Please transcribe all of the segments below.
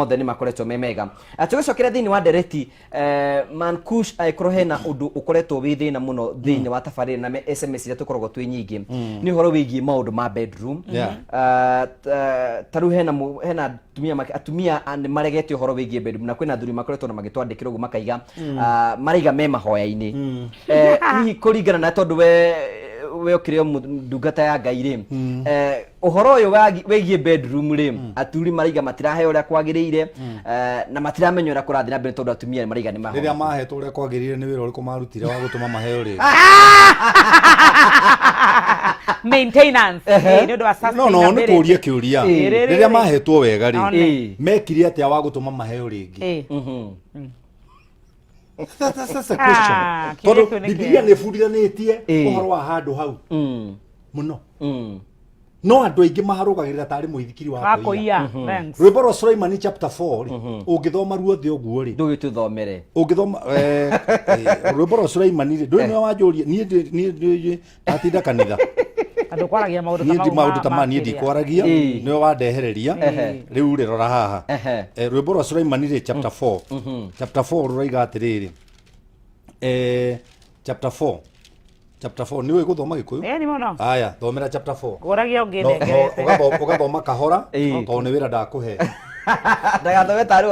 mothe ni makoretwo me mega. Tugicokera thiini wa ndereti Mankush aikrohena undu ukoretwo wi thina muno thiini wa tabarĩra na SMS ya tukoragwo twi nyingi ni horo wigi maundu ma bedroom. Taru hena atumia maregete horo wigi bedroom na kwina thuri makoretwo na magitwandikira ugu makaiga mariga me mahoya-ini. Hihi kuringana na tondu we okire ndungata ya Ngai ri uhoro uyu wegie bedroom ri aturi mariga matirahe uria kwagirire na matiramenya uria kurathira mbere tondu atumia mariga ni maho riria mahetwo uria kwagirire ni wira uriku marutire wa gutuma maheo ri maintenance ni undu wa sustainability. No tuurie kiuria riria mahetwo wega ri mekire atia wa gutuma maheo ringi. That's a question. Todo Biblia ne fundithanitie uhoro wa handu hau muno. No andu aingi maharugagirira tari muithikiri wa koia. Thanks. Rwimbo rwa Sulaimani chapter 4 ungithoma ruothe uguo ri ndugituthomere ungithoma rwimbo rwa Sulaimani ri nduri no wanjuria nie atinda kanitha andu kwaragia maundu tamani ndi kwaragia niyo wandehereria riu ri rora haha rwimbo rwa Sulaimani ri chapter 4 chapter 4 ruraiga atiriri chapter 4 niwe guthoma gikuyu ni mono aya thomera chapter 4 kwaragia ungindekete ugathoma kahora to ni wira ndakuhe ndagathome tari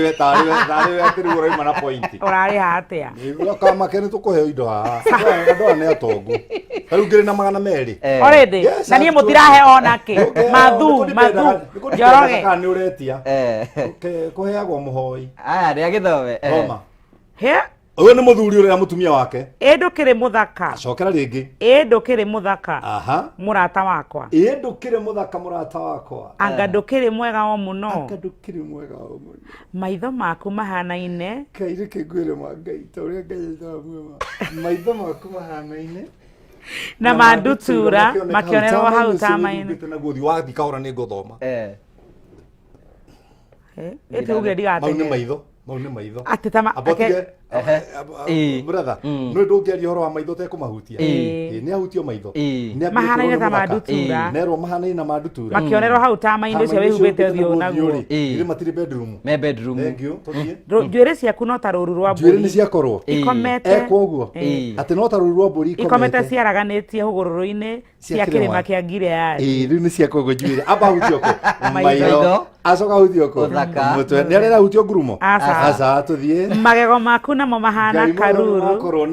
we atiru uraima na point urari hatia igura kama kene tukuhe indo haha ndo ne atongu riu ngiri na magana meri already na nie mutirahe onake mathu njoroge kana ni uretia kuheagwo muhoi aya ria githome he uyu ni muthuri uria mutumia wake ndukire muthaka cokera ringi ndukire muthaka murata wakwa ndukire muthaka murata wakwa anga ndukire mwega o muno anga ndukire mwega o muno maitho maku mahanaine kaire kigwire Ngai ta uria Ngai ndamwema maitho maku mahanaine na mandutura makionerwo hau tamaine na guthi wathi kahora ni nguthoma ete uge digate mau ni maitho atitama brother no ndungeria horo wa maitho te kumahutia ni ahutio maitho mahanaine ta mandutura nerwo mahanaine na mandutura makionerwo hau tamaine ucio wihubite thio naguo iri matiri bedroom thank you njuire ciaku no taruru rwa mburi njuire ni ciakorwo ikomete koguo ati no taruru rwa mburi ikomete ciaraganitie hugururu-ini cia kirima kia Gilead riu ni ciakorwo njuire aba hutio ko maitho acoka hutio ko mutwe ni arera hutio ngurumo asa tuthie magego maku namo mahana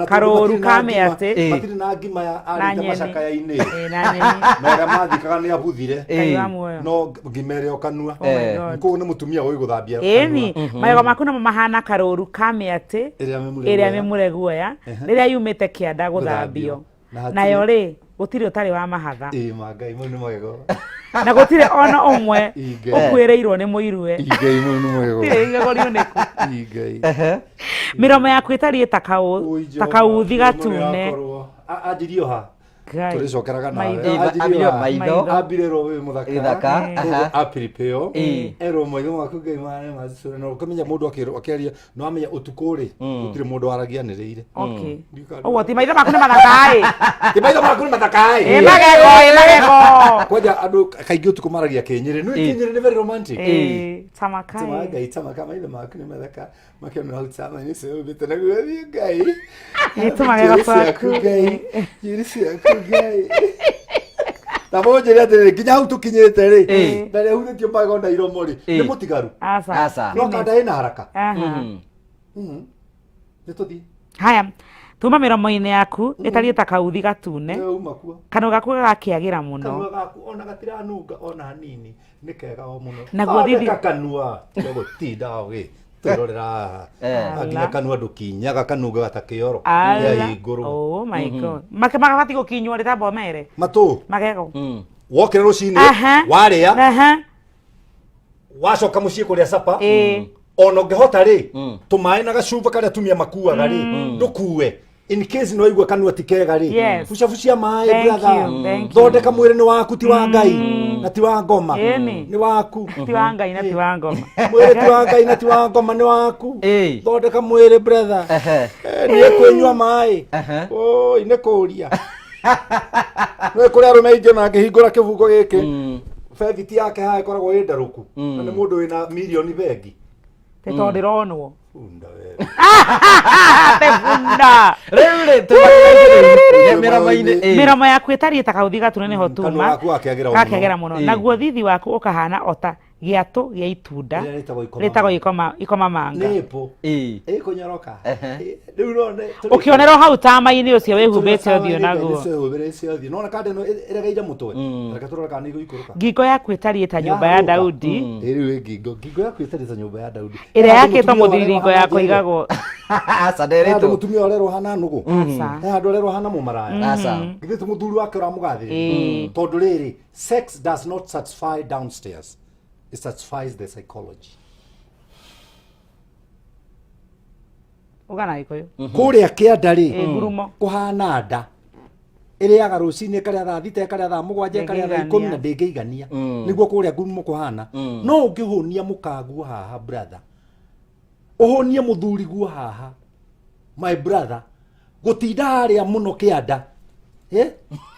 karuru kame ate matiri na ngima ya ari macaka ya ine na mathikaga ni abuthire no ngimere okanua ko ni mutumia uyu guthambia magego maku namo mahana karuru kame ate iria memure guoya riria yumite kianda guthambio nayo ri gutiri utari wa mahatha Ngai mu ni magego na gutire ona umwe ukwireirwo ni muirue Ngai mu ni magego igegorio niku Ngai miromo yaku itari takauthi gatune ajirio ha turicokeraga maitho ambirero we muthaka apiripeo ero maitho maku Ngai mane macure no kumenya mundu akiaria no amenya utukuri gutire mundu aragianirire o ti maitho maku ni mathakai ti maitho maku ni mathakai magego kwaja andu kaingi utuku maragia Kinyiri no Kinyiri ni very romantic tamaka maitho maku ni mathaka makiona hau tsama ni sio bitana gwathi Ngai magego maku Ngai yirisi Ngai tamoje atire kinya hau tukinyete ri ndari hurutio magego ndairomo ri ni mutigaru asa no kanda ina haraka nituthi haya tuma miromo-ini yaku itari takauthi gatune kanua gaku gakiagira muno kanua gaku ona gatiranunga ona hanini ni kega o muno naguo thithi kanua tiga gutinda oge turorera aginya kanua ndukinyaga kanuga gatakioro ya iguru oh my god magabati gukinywa ri tambo mere matu magego wokera rucini waria wacoka mucii kuria sapa ono ngehota ri tumae na gacuba karia tumia makuaga ri ndukuwe in case no igwa kanua tikega ri fucafucia mai brother thondeka mwiri ni waku ti wa Ngai na ti wa ngoma ni waku ti wa Ngai na ti wa ngoma mwiri ti wa Ngai na ti wa ngoma ni waku thondeka mwiri brother ni kunywa mai oi ne kuria no kuria rume inge na ngihingura kibugo giki bebiti yake haha ikoragwo ĩ ndarũku na nĩ mũndũ wĩna mirioni bengi te to ndironwo funda wewe te funda miromo yaku ĩtariĩ ta kauthi gatunene ho tuma gakĩagĩra mũno naguo thithi waku ũkahana ota giatu gia itunda rĩtagwo ikoma manga ĩkũnyoroka rĩu rone ũkĩonerwo hau tama-inĩ ũcio wĩhumbĩte ũthiũ naguo nona kandi ĩno ĩregeire mũtwe reke tũrore kana nĩ igũikũrũka ngingo yaku ĩtariĩ ta nyũmba ya Daudi rĩu ngingo yaku ĩtariĩ ta nyũmba ya Daudi ĩrĩa yakĩtwo mũthiringo ya kũigagwo aca mũtumia ũrerwo hana nũgũ handũ ũrerwo hana mũmaraya githĩ ti mũthuri wake ũramũgathĩrĩria tondũ rĩrĩ sex does not satisfy downstairs. It satisfies the psychology. Ugana ikoyo. Kũrĩa kĩanda rĩ ngurumo kũhana nda ĩrĩaga rũcinĩ karĩa thaa thita karĩa thaa mũgwanja karĩa thaa 10 na ndĩngĩigania nĩguo kũrĩa ngurumo kũhana no ũngĩhũnia mũkaguo haha brother ũhũnie mũthuri guo haha my brother gũtinda harĩa mũno kĩanda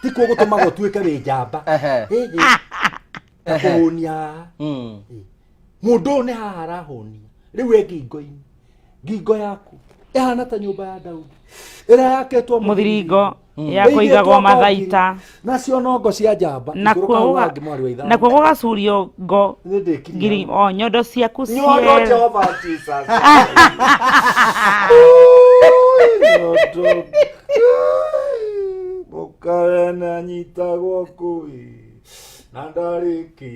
tikuo gũtũmaga ũtuĩke wĩ njamba kũhũnia mũndũ nĩ haha arahũnia rĩu ngingo yaku ĩhana ta nyũmba ya Daudi ĩrĩa yakĩtwo mũthiringo ya kũigagwo mathaita nacio nongo cia njamba nakuo gũgacurio ngo ngiri nyondo ciaku nyondo Jehova Jesus mũkana nyitagwo kũi na ndarĩki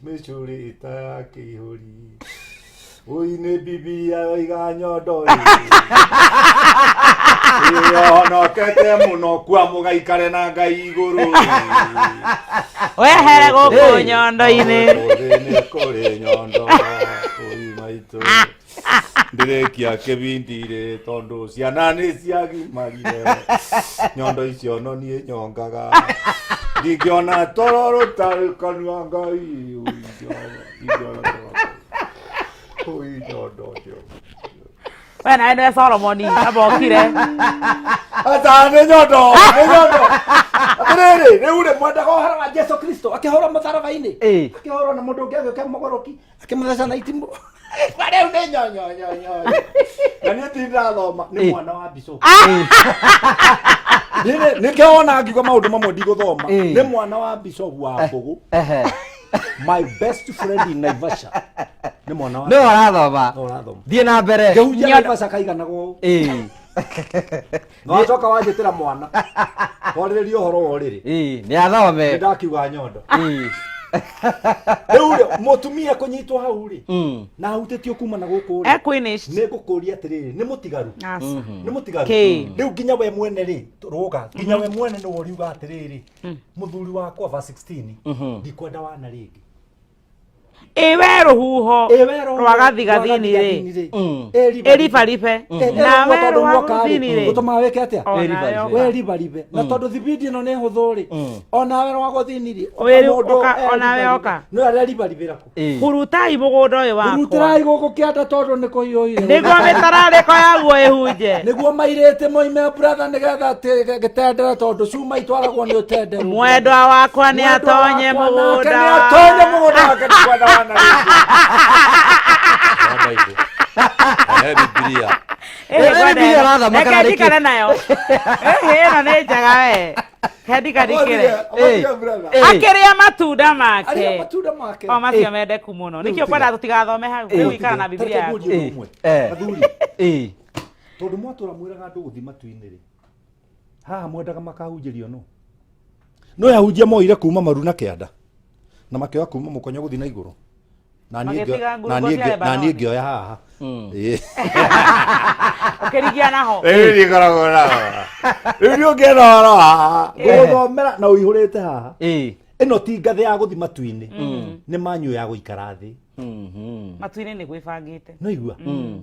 mĩcũrĩ ta ya kĩihũri ũine Biblia oiga nyondo yonokete mũno kwa mũgaikare na Ngai igũrũ wehere gũkũ nyondo-inĩ nĩ kũrĩ nyondo ũi maitũ ndĩrĩkia kĩbindi-rĩ tondũ ciana nĩ ciagimagire nyondo icio no niĩ nyongaga ndingĩona toro rũtarĩ kanua Ngai ũi nyondo we nawe nĩwe Solomoni abokire ata nĩ nyondo atĩrĩrĩ rĩu-rĩ mwendaga ũhoro wa Jesu Kristo akĩhũrwo mũtharaba-inĩ akĩhũrwo na mũndũ ũngĩ agĩũka mũgũrũki akĩmũtheca na itimũ rĩu nĩ nyonyonyonyo na niĩ ti ndathoma nĩ mwana wa Bishop nĩkĩo wona ngiuga maũndũ mamwe ndigũthoma nĩ mwana wa Bishop wa Mbũgũ my best friend in Naivasha nĩ mwana wa no arathoma thiĩ na mbere ngĩhunjia Naivasha kaiganago no acoka wanjĩtĩra mwana warĩrĩria ũhoro wa ũrĩrĩ nĩ athome ndakiuga nyondo rĩu mũtumia kũnyitwo hau-rĩ na ahutĩtio kuma na gũkũ nĩ ngũkũria atĩrĩrĩ nĩ mũtigaru rĩu nginya we mwene-rĩ rũga nginya we mwene nĩ woriuga atĩrĩrĩ mũthuri wakwa va 16 ndikwenda wana rĩngĩ iwe rũhuho rwa gathigathini-rĩ ĩribaribe nawe rwa gũthini-rĩ ũtũmaga wĩke atĩa weribaribe na tondũ thibindi ĩno nĩ hũthũ-rĩ onawe rwa gũthini-rĩ onawe oka nĩ areribaribĩra kũ hurutai mũgũnda ũyũ wakwa hurutai gũkũ kĩanda tondũ nĩ kũhiũhire nĩguo mĩtararĩko yaguo ĩhunje nĩguo mairĩte moime brother nĩgetha gĩtendere tondũ cuma itwaragwo nĩ ũtendere mwendwa wakwa nĩ atonye mũgũnda wake ndikwenda wana Biblia ndikane nayo ĩno nĩ njega we kendikandikĩre akĩrĩa matunda make o macio mendeku mũno nĩkĩo kwenda tũtigathome hau rĩu ikara na Biblia yaku tondũ mwatũra mwĩraga andũ gũthi matu-inĩ-rĩ haha mwendaga makahunjĩrio no yahunjia moire kuma maru na kĩanda na makĩoya kuma mũkonyo gũthi na igũrũ na niĩ ngĩoya haha ũkĩrigia naho rĩu ngoragwo naho rĩu nĩ ũngĩenda ũhoro haha ngũgũthomera na ũihũrĩte haha ĩno ti ngathĩ ya gũthi matu-inĩ nĩ manyu ya gũikara thĩ matu-inĩ nĩ gwĩbangĩte no igua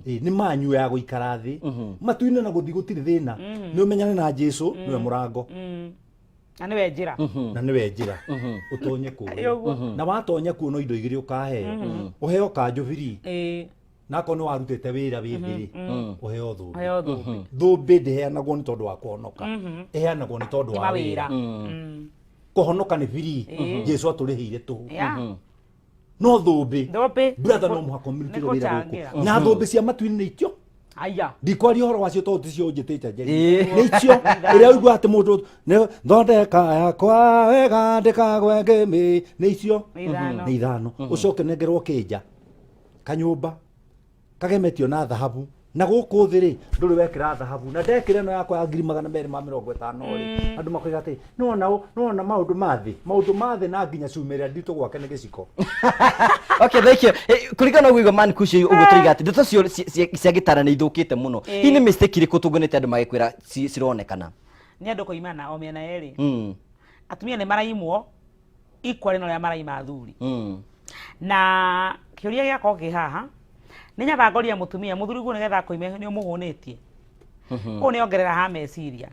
nĩ manyu ya gũikara thĩ matu-inĩ na gũthi gũtirĩ thĩna nĩ ũmenyane na Jesũ nĩwe mũrango na nĩwe njĩra na nĩwe njĩra ũtonye kũu na watonya kuo no indo igĩrĩ ũkaheo ũheo kanjũbiri na akorwo nĩ warutĩte wĩra wĩthĩ-rĩ ũheo thũmbĩ thũmbĩ ndĩheanagwo nĩ tondũ wa kũhonoka ĩheanagwo nĩ tondũ wa wĩra kuhonoka ni free Jesu aturihiire tu Yeah. no thumbi Thumbi. brother no muhako mirutire wira Nĩgũcangĩra. guku na thumbi cia matu-inĩ nĩ itio Aya. ndikwaria uhoro wacio to ticio njĩtĩte njeri nĩ icio ĩrĩa ũigua atĩ mũndũ nĩ thondeka yakwa wega ndĩkagwe ngĩmĩ nĩ icio nĩ ithano ũcoke nengerwo kĩnja kanyũmba kagemetio na thahabu na gũkũ thĩ rĩ ndũrĩ wekĩra thahabu na ndekĩra ĩno yakwa ya 250 rĩ andũ makoiga atĩ nona maũndũ ma thĩ na nginya cumĩrĩa nditũ gwake nĩ gĩciko. Okay, thank you. Kuringana na Man Kushi uguo tũiga atĩ ndeto cio cia gĩtara nĩ ithũkĩte mũno. Hii nĩ mistake irĩkũ tũngĩonete andũ magĩkwĩra cironekana? Nĩ andũ kũimana o mĩena yerĩ. Atumia nĩ maraimwo equally na ũrĩa maraima athuri. Na kĩũria gĩakorwo kĩ haha nĩ nyamba ngoria mũtumia mũthuri guo nĩgetha koime nĩ ũmũhũnĩtie. Ũũ nĩ ongerera ha meciria.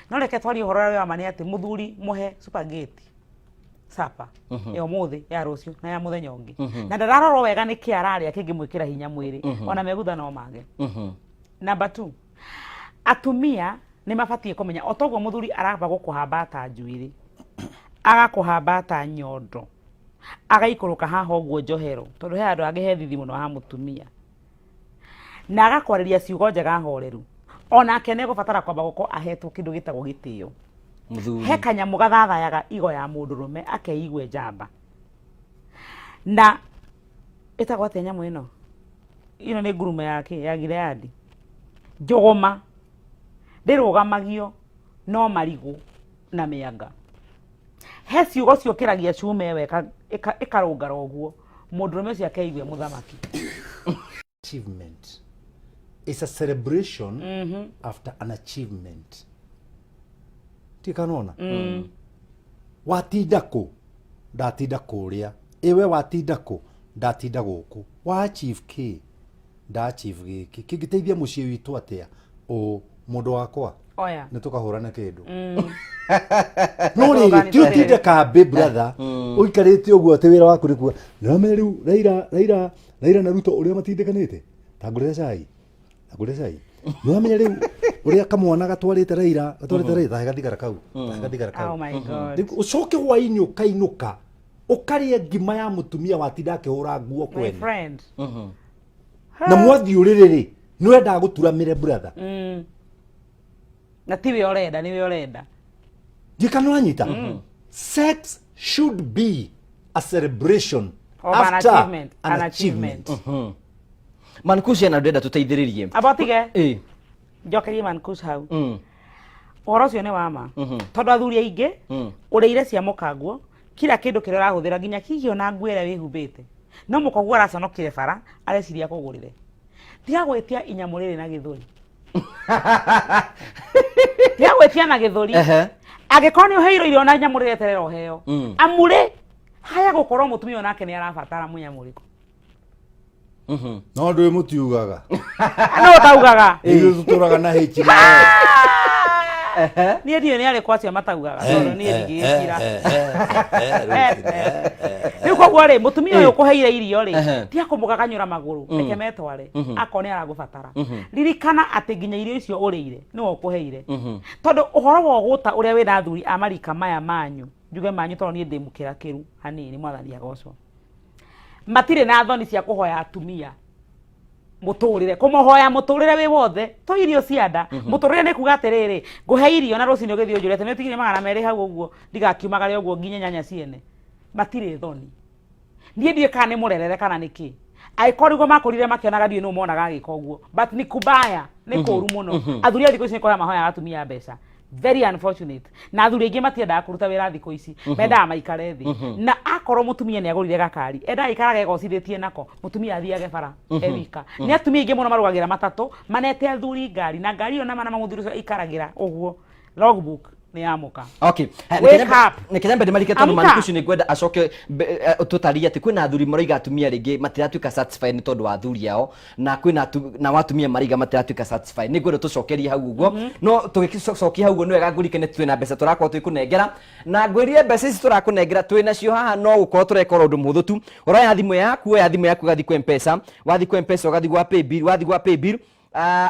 No reke twarie ũhoro ũrĩa wa ma nĩ atĩ mũthuri mũhe spaghetti sapa ya ũmũthĩ ya rũciũ na ya mũthenya ũngĩ. Na ndararorwo wega nĩ kĩ ararĩa kĩngĩmwĩkĩra hinya mwĩrĩ ona megutha no mage. Number 2, atumia nĩ mabatie kũmenya o toguo mũthuri aramba gũkũhamba ta njuĩrĩ agakũhamba ta nyondo agaikũrũka haha ũguo njohero tondũ he andũ angĩ he thithi mũno ha mũtumia na agakwarĩria ciugo njega horeru onake nĩ gũbatara kwamba gũkorwo ahetwo kĩndũ gĩtagwo gĩtĩo. He kanyamũ gathathayaga igo ya mũndũrũme akeigue njamba na ĩtagwo atĩa nyamũ ĩno nĩ ngurumo yake ya Gileadi njũgũma ndĩrũgamagio no marigũ na mĩanga. He ciugo ciũkĩragia cume weka ĩkarũngara ũguo mũndũrũme ũcio akeigue mũthamaki. Achievement is a celebration after an achievement. Tikanona watinda kũ ndatinda kũrĩa iwe watinda kũ ndatinda gũkũ wa achieve kĩ nda achieve gĩkĩ kĩngĩteithia mũciĩ witũ atĩa mũndũ wakwa oya nĩ tũkahũrana kĩndũ no rĩrĩ ti ũtinde kambĩ brother ũikarĩte ũguo atĩ wĩra waku nĩkuo nĩwamenya rĩu Raila na Ruto ũrĩa matindĩkanĩte tangũrĩre cai nĩwamenya rĩu ũrĩa kamwana gatwarĩte Raila tahe gathigara kau oh my god ũcoke hwainĩ ũkainũka ũkarĩa ngima ya mũtumia watinda akĩhũra nguo kwene na mwathiũrĩrĩ rĩ nĩwendaga gũturamĩre brother na tiwe orenda niwe orenda gĩkano anyita sex should be a celebration of after an achievement. Man Kushi na ndenda tũteithĩrĩrie abotige njokerie Man Kushi hau ũhoro ũcio nĩ wa ma tondũ athuri aingĩ ũrĩire cia mũkanguo kila kĩndũ kĩrĩa ũrahũthĩra nginya kihio na nguo ĩrĩa wĩhumbĩte no mũkoguo araconokire bara areciria kũgũrĩre tiga gwĩtia inyamũ rĩrĩ na gĩthũri tiga gwĩtia na gĩthũri angĩkorwo nĩ ũheirwo irio na nyamũ rĩrĩ eterera ũheo amũrĩ haya gũkorwo mũtumia onake nĩ arabatara mũnyamũ rĩkũ no ndũĩ mũtiugaga no ũtaugaga ithuĩ tũtũraga na hĩti niĩ ndiĩ nĩ arĩ kwacio mataugaga tondũ niĩ ndigĩkira rĩu koguo rĩ mũtumia ũyũ ũkũheire irio rĩ tiga kũmũgaganyũra magũrũ reke metware akorwo nĩ aragũbatara ririkana atĩ nginya irio icio ũrĩire nĩwe ũkũheire tondũ ũhoro wa ũgũta ũrĩa wĩna athuri a marika maya manyu njuge manyu tondũ niĩ ndĩ mũkĩrakĩru hanini mwathani agocwo matirĩ na thoni cia kũhoya atumia mũtũrĩre kũmũhoya mũtũrĩre wĩ wothe to irio cianda mũtũrĩre nĩ kuga atĩrĩrĩ ngũhe irio na rũcinĩ ũgĩthiĩ ũnjũrete nĩ ũtigire magana merĩ hau ũguo ndigakiumagare ũguo nginye nyanya ciene matirĩ thoni niĩ ndiĩ kana nĩ mũrerere kana nĩkĩ angĩkorwo rĩugo makũrire makĩonaga ndiĩ nũ monaga agĩka ũguo but nĩ kubaya nĩ kũũru mũno athuri a thikũ ici nĩ kũrĩa mahoya atumia mbeca very unfortunate na athuri aingĩ matiendaga kũruta wĩra thikũ ici mendaga maikare thĩ na akorwo mũtumia nĩ agũrire gakari endaga ikaraga egocithĩtie nako mũtumia athiage bara ewika nĩ atumia aingĩ mũno marũgagĩra matatũ manete athuri ngari na ngari ĩyo nama mũthuri ũcio ikaragĩra ũguo logbook nĩ yamuka okay nĩ kenya mbere marike tondũ Man Kushi nĩ ngwenda acoke tũtarie atĩ kwĩna athuri maroiga atumia rĩngĩ matiratuĩka satisfied nĩ tondũ wa athuri ao na kwĩna watumia mariga matiratuĩka satisfied nĩ ngwenda tũcokerie hau ũguo no tũgĩcokia hau ũguo nĩ wega ngũrikane twĩna mbeca tũrakorwo twĩkũnengera na ngwĩrie mbeca ici tũrakũnengera twĩnacio haha no gũkorwo tũreka ũndũ mũhũthũ tu ũroya thimũ yaku gathiĩ kwa M-Pesa wathi kwa M-Pesa ũgathi gwa paybill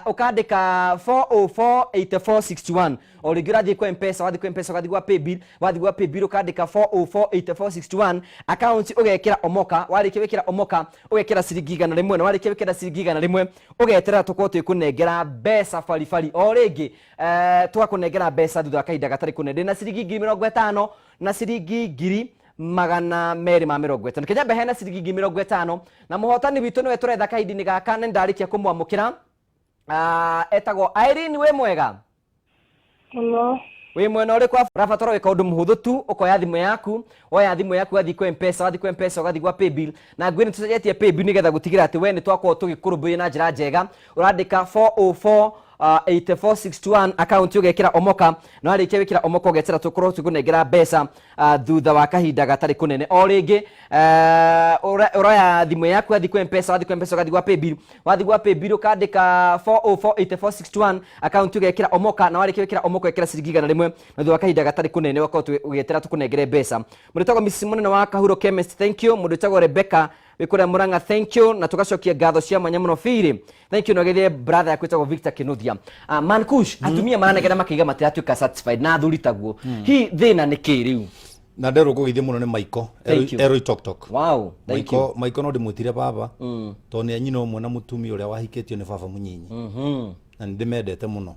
ukandika 4048461 o rĩngĩ ũrathiĩ kwa M-Pesa wathi kwa M-Pesa wathi kwa Paybill wathi kwa Paybill ukandika 4048461 account ũgekĩra omoka warĩkia wĩkĩra omoka ũgekĩra ciringi 100 na warĩkia wĩkĩra ciringi 100 ũgeterera tũkorwo twĩkũnengera mbeca baribari o rĩngĩ twakũnengera mbeca thutha wa kahinda gatarĩ kũnene na ciringi 50 na ciringi 250 Kenya behena ciringi 50 na muhotani witũ nĩwe tũretha kahinda-inĩ gaka nĩ ndarĩkia kũmwamũkĩra etagwo Irene we mwega Hello. We mwena ũrĩ kwa rabatara wĩka ũndũ mũhũthũ tu ũkoya thimũ yaku woya thimũ yaku wathi kwa M-Pesa wathi kwa M-Pesa wathi kwa Paybill na ngwĩnĩ tũcenjetie Paybill nĩgetha gũtigĩra atĩ we nĩ twakorwo tũgĩkũrũmbũiya na njĩra njega ũrandĩka 4048461 account ũgekĩra omoka na warĩkia wĩkĩra omoka ũgetera tũkorwo tũkũnengera mbeca thutha wa kahinda gatarĩ kũnene o rĩngĩ ũroya thimũ yaku wathi kwa M-Pesa wathi kwa M-Pesa wathi kwa Paybill wathi kwa Paybill ũkandĩka 4048461 account ũgekĩra omoka na warĩkia wĩkĩra omoka ũgekĩra ciringi 100 na thutha wa kahinda gatarĩ kũnene ũgakorwo ũgĩetera tũkũnengere mbeca mũndũ ũtagwo Mrs. Mũnene wa Kahuro Chemist thank you mũndũ ũtagwo Rebecca wikuria Muranga thank you na tugacokia ngatho cia mwanya muno Firi thank you no gethie brother yakwa etagwo Victor Kinuthia Mankush atumia maranegera makiga matiratuika satisfied na athuri taguo hi thina nĩ kĩ rĩu na ndero kũgeithia mũno nĩ Maiko Eroi Tok Tok wow thank you Maiko no ndĩmwĩtire baba to nĩ anyina ũmwe na mũtumia ũrĩa wahikĩtio nĩ baba mũnyinyi na ndĩmendete mũno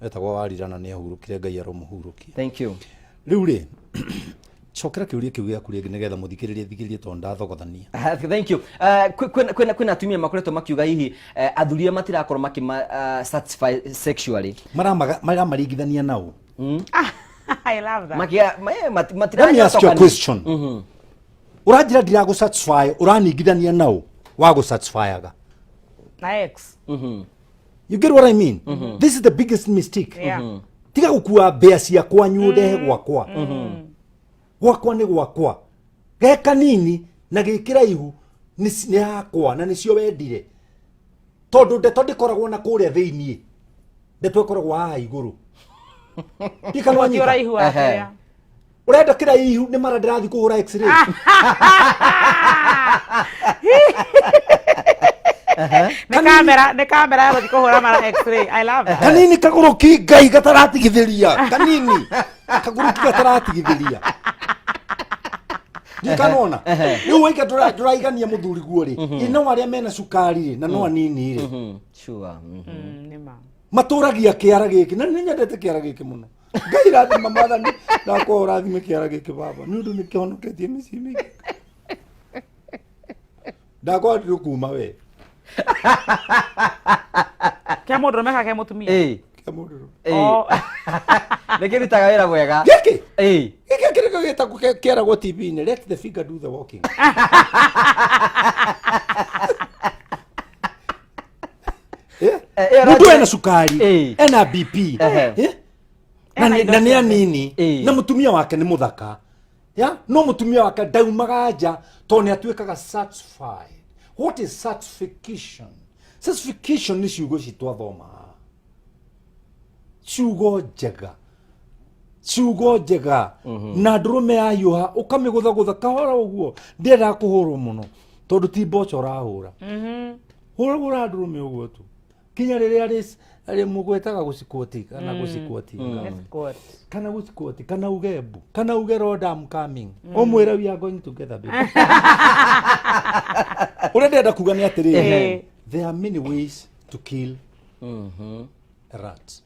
etagwo Warira na nĩ ahurũkire Ngai aromũhurũkie thank you rĩu rĩ chokera kiuria kiu gĩa kũrĩa nĩgetha mũthikĩrĩrie thikĩrĩrie to ndathogothania thank you kwĩna atumia makoretwo makiuga hihi athuria matirakorwo makima satisfy sexually maramaringithania nao I love that let me ask you a question ũranjĩra ndiragu satisfy ũraningithania nao wagu satisfyaga na ex you get what I mean this is the biggest mistake tiga gũkua mbea ciakwa nyude gwakwa gwakwa nĩ gwakwa geka nini na gĩkĩraihu nĩ yakwa na nĩcio wendire tondũ ndeto ndĩkoragwo na kũrĩa thĩiniĩ ndeto ĩkoragwo haha igũrũ ũrenda kĩraihu nĩ mara ndĩrathiĩ kũhũra x-ray nĩ kamera ya gũthiĩ kũhũra mara x-ray I love that kanini kagũrũki Ngai gataratigithĩria kanini kagũrũki gataratigithĩria ndikanona rĩu waika ndũraigania mũthuri guo rĩ no arĩa mena cukari na no anini rĩ sure nĩma matũragia kĩara gĩkĩ na nĩ nyendete kĩara gĩkĩ mũno Ngai rathima mathani ndakwo rathime kĩara gĩkĩ baba nĩ ũndũ nĩ kĩhonoketie mĩciĩ mĩingĩ ndakwo ndĩ kuma we kĩa mũndũ meka kĩa mũtumia kĩa mũndũ nĩ kĩrutaga wĩra mwega gĩkĩ gĩkĩ kĩrĩkũ gĩtagwo kĩaragwo TV-inĩ let the finger do the walking mũndũ ena cukari ena BP na nĩ anini na mũtumia wake nĩ mũthaka no mũtumia wake ndaumaga nja to nĩ atuĩkaga satisfied what is certification certification nĩ ciugo citwathoma ciugo njega na ndũrũme yayũha ũkamĩgũthagũtha kahora ũguo ndĩendaga kũhũrwo mũno tondũ ti mboco ũrahũra hũra ndũrũme ũguo tu kinya rĩrĩa arĩ mũgwetaga gũcikwoti kana gũcikwoti kana gũcikwoti kana ugembu kana uge Lord I'm coming ũmwĩre we are going together baby ũrĩa ndĩrenda kuga nĩ atĩrĩrĩ there are many ways to kill a rat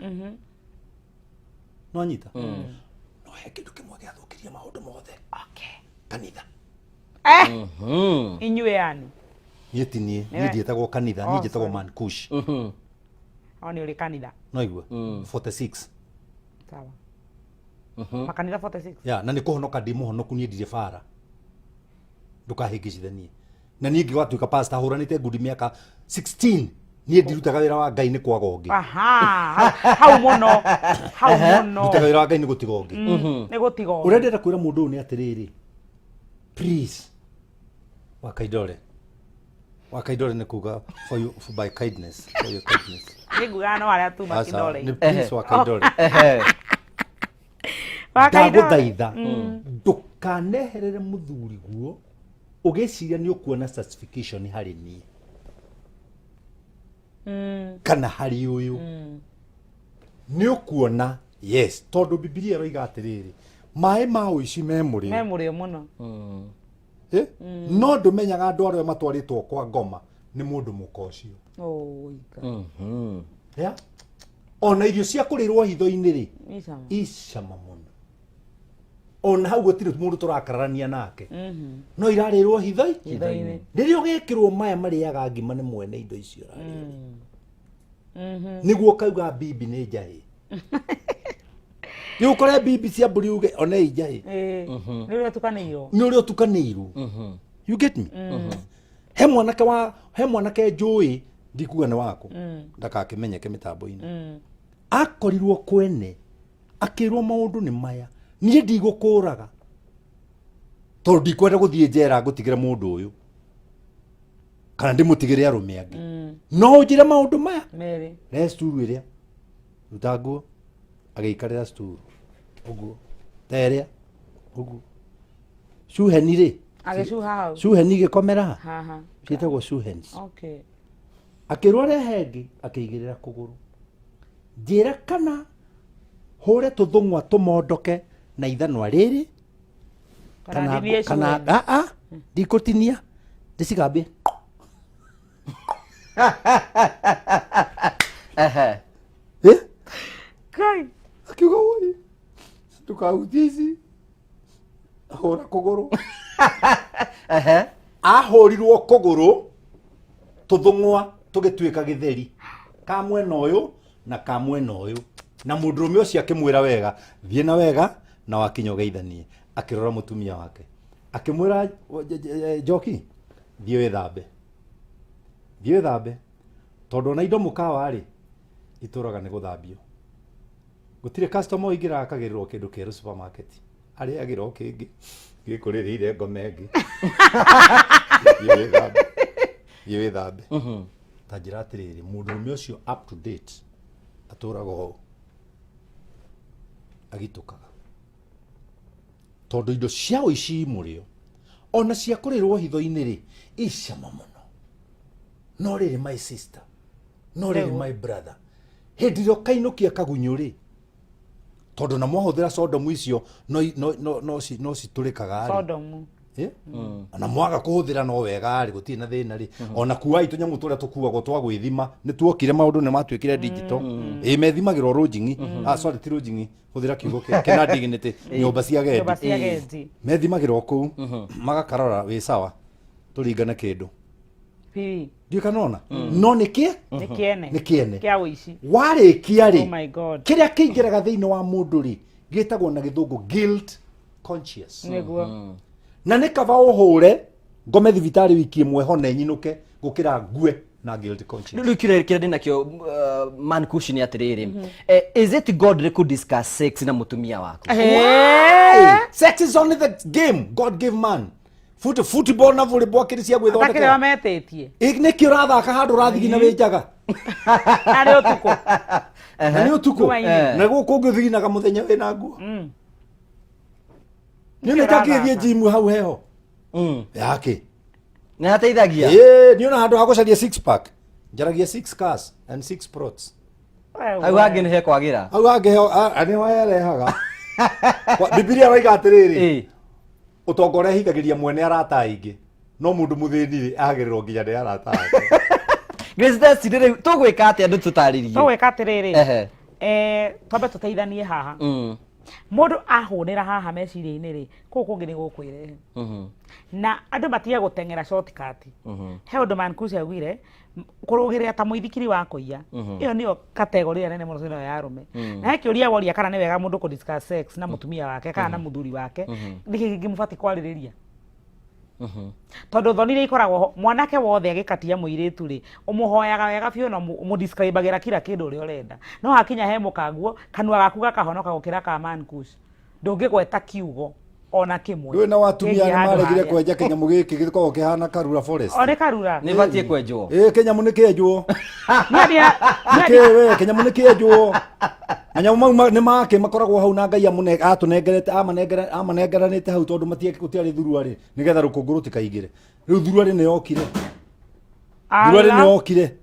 no anyita no he kĩndũ kĩmwe gĩathũkĩria maũndũ mothe kanitha inyuĩ yani niĩ ti niĩ ndiĩtagwo kanitha niĩ njĩtagwo Mankush oni uri kanitha no igwe 46 sawa makanitha 46 na nĩ kũhonoka ndĩ mũhonoku niĩ ndirĩ bara ndũkahĩngĩcithanie na niĩ ngĩgatuĩka pastor hũranĩte ngundi mĩaka 16 niĩ ndirutaga wĩra wa Ngai nĩ kwaga ũngĩ hau mũno ndutaga wĩra wa Ngai nĩ gũtiga ũngĩ nĩ gũtiga ũngĩ ũrĩa ndĩrenda kwĩra mũndũ ũyũ nĩ atĩrĩrĩ please Wakaidore nĩ kuga for by kindness for your kindness nĩ nguga no arĩa tu makidore please Wakaidore ndagũthaitha ndũkaneherere mũthuri guo ũgĩciria nĩ ũkuona certification harĩ niĩ kana hari uyu ni ukuona yes tondu Biblia roiga atiriri mai ma uici memurio muno no ndumenyaga andu aria matwaritwo kwa ngoma ni mundu mukocio ona irio cia kurirwo hitho-ini ri icama muno ona hau gutire mundu turakararania nake no irarirwo hitho-ini riria ugikirwo maya mariaga ngima ni mwene indo icio niguo kauga bibi ni njahi ni ukore bibi cia mburi uge one njahi ni uria tukanirwo you get me he mwanake njui ndikuga ni wako ndakakimenyeke mitambo-ini akorirwo kwene akirwo maundu ni maya nie ndigukuraga tondu ndikwenda guthie njera ngutigira mundu uyu kana ndimutigire arume angi no njire maundu maya re sturu iria ruta nguo agiikarira sturu uguo teria uguo shuheni ri agishuha hau shuheni gikomera haha cietagwo shuhens akirwo rehengi akiigirira kuguru njira kana hure tuthungwa tumondoke na ithanwa riri kana ndikutinia ndicigambie kai akiuga woi tukautici hura kuguru ahurirwo kuguru tuthungwa tugituika githeri ka mwena uyu na ka mwena uyu na mundurume ucio akimwira wega thie na wega na wakinya ugeithanie akirora mutumia wake akimwira Njoki thie withambe tondu na indo mukawa ri ituraga ni guthambio gutire customer oingira akagirirwo kindu keru supermarket ari agirwo kingi gikuririire ngomengi thie withambe tanjira atiriri mundurume ucio up to date aturaga ho agitukaga tondu indo cia uici murio ona cia kurirwo hitho-ini ri icama muno no riri my sister no riri my brother hindi rio kainukia kagunyu ri tondu na mwahuthira sodomu icio no citurikaga sodomu na mwaga kuhuthira no wega ri gutire na thina ri ona kuai tunyamu turia tukuagwo twa gwithima ni tuokire maundu ni matuikire digital methimagirwo rojingi sorry ti rojingi huthira kiugo kena dignity nyumba cia gendi methimagirwo kuu magakarora wi sawa turingana kindu ndio kanona no nikie kia uici warikia ri oh my god kiria kiingiraga thiini wa mundu ri gitagwo na githungu guilt conscious niguo na ni kaba uhure ngome thibitari wiki imwe hone nyinuke gukira ngue na guilt conscious riu kire ndina kio man cushion atiriri is it God that could discuss sex na mutumia wako why sex is only the game God gave man football na volleyball kiri cia gwithondeka akire wametetie igne ki urathaka handu rathigina wi njaga ari utuko ni utuko na guku ngithiginaga muthenya wina nguo nini kakithie gym hau heho yake na hateithagia niona handu ha gucaria 6 pack njaragia 6 cars and 6 prots hau hangi ni he kwagira hau hangi ani wayarehaga Biblia roiga atiriri utongore hithagiria mwene arata aingi no mundu muthini ri agirirwo nginya ni arata ake Grace Desi riri tugwika atia ndu tutaririe tugwika atiriri twambe tuteithanie haha mundu ahunira haha meciria-ini ri kuu kungi ni gukwirehe na andu matige guteng'era shortcut he undu mankuci augire kurugirira ta muithikiri wa kuiya iyo niyo category ya nene muno ya arume na he kiuria woria kana ni wega mundu ku discuss sex na mutumia wake kana na muthuri wake ndiki ngimubati kwaririria tondu thonire ikoragwo mwanake wothe agikatia muiritu ri umuhoyaga wega biu na umudescribagira kila kindu uri urenda no hakinya he mukanguo kanua gaku gakahonoka gukira ka mankush ndungigweta kiugo ona kimwe we na watumia ni maregire kwenja kinyamu giki gikorwo kihana Karura Forest ore Karura ni batie kwenjwo kinyamu ni kienjwo nadia we kinyamu ni kienjwo anyamu mau ni make makoragwo hau na Ngai atunengerete amanengeranite hau tondu matie gutiari thurua ri nigetha rukungu rutikaingire riu thurua ri ni yokire thurua ri ni yokire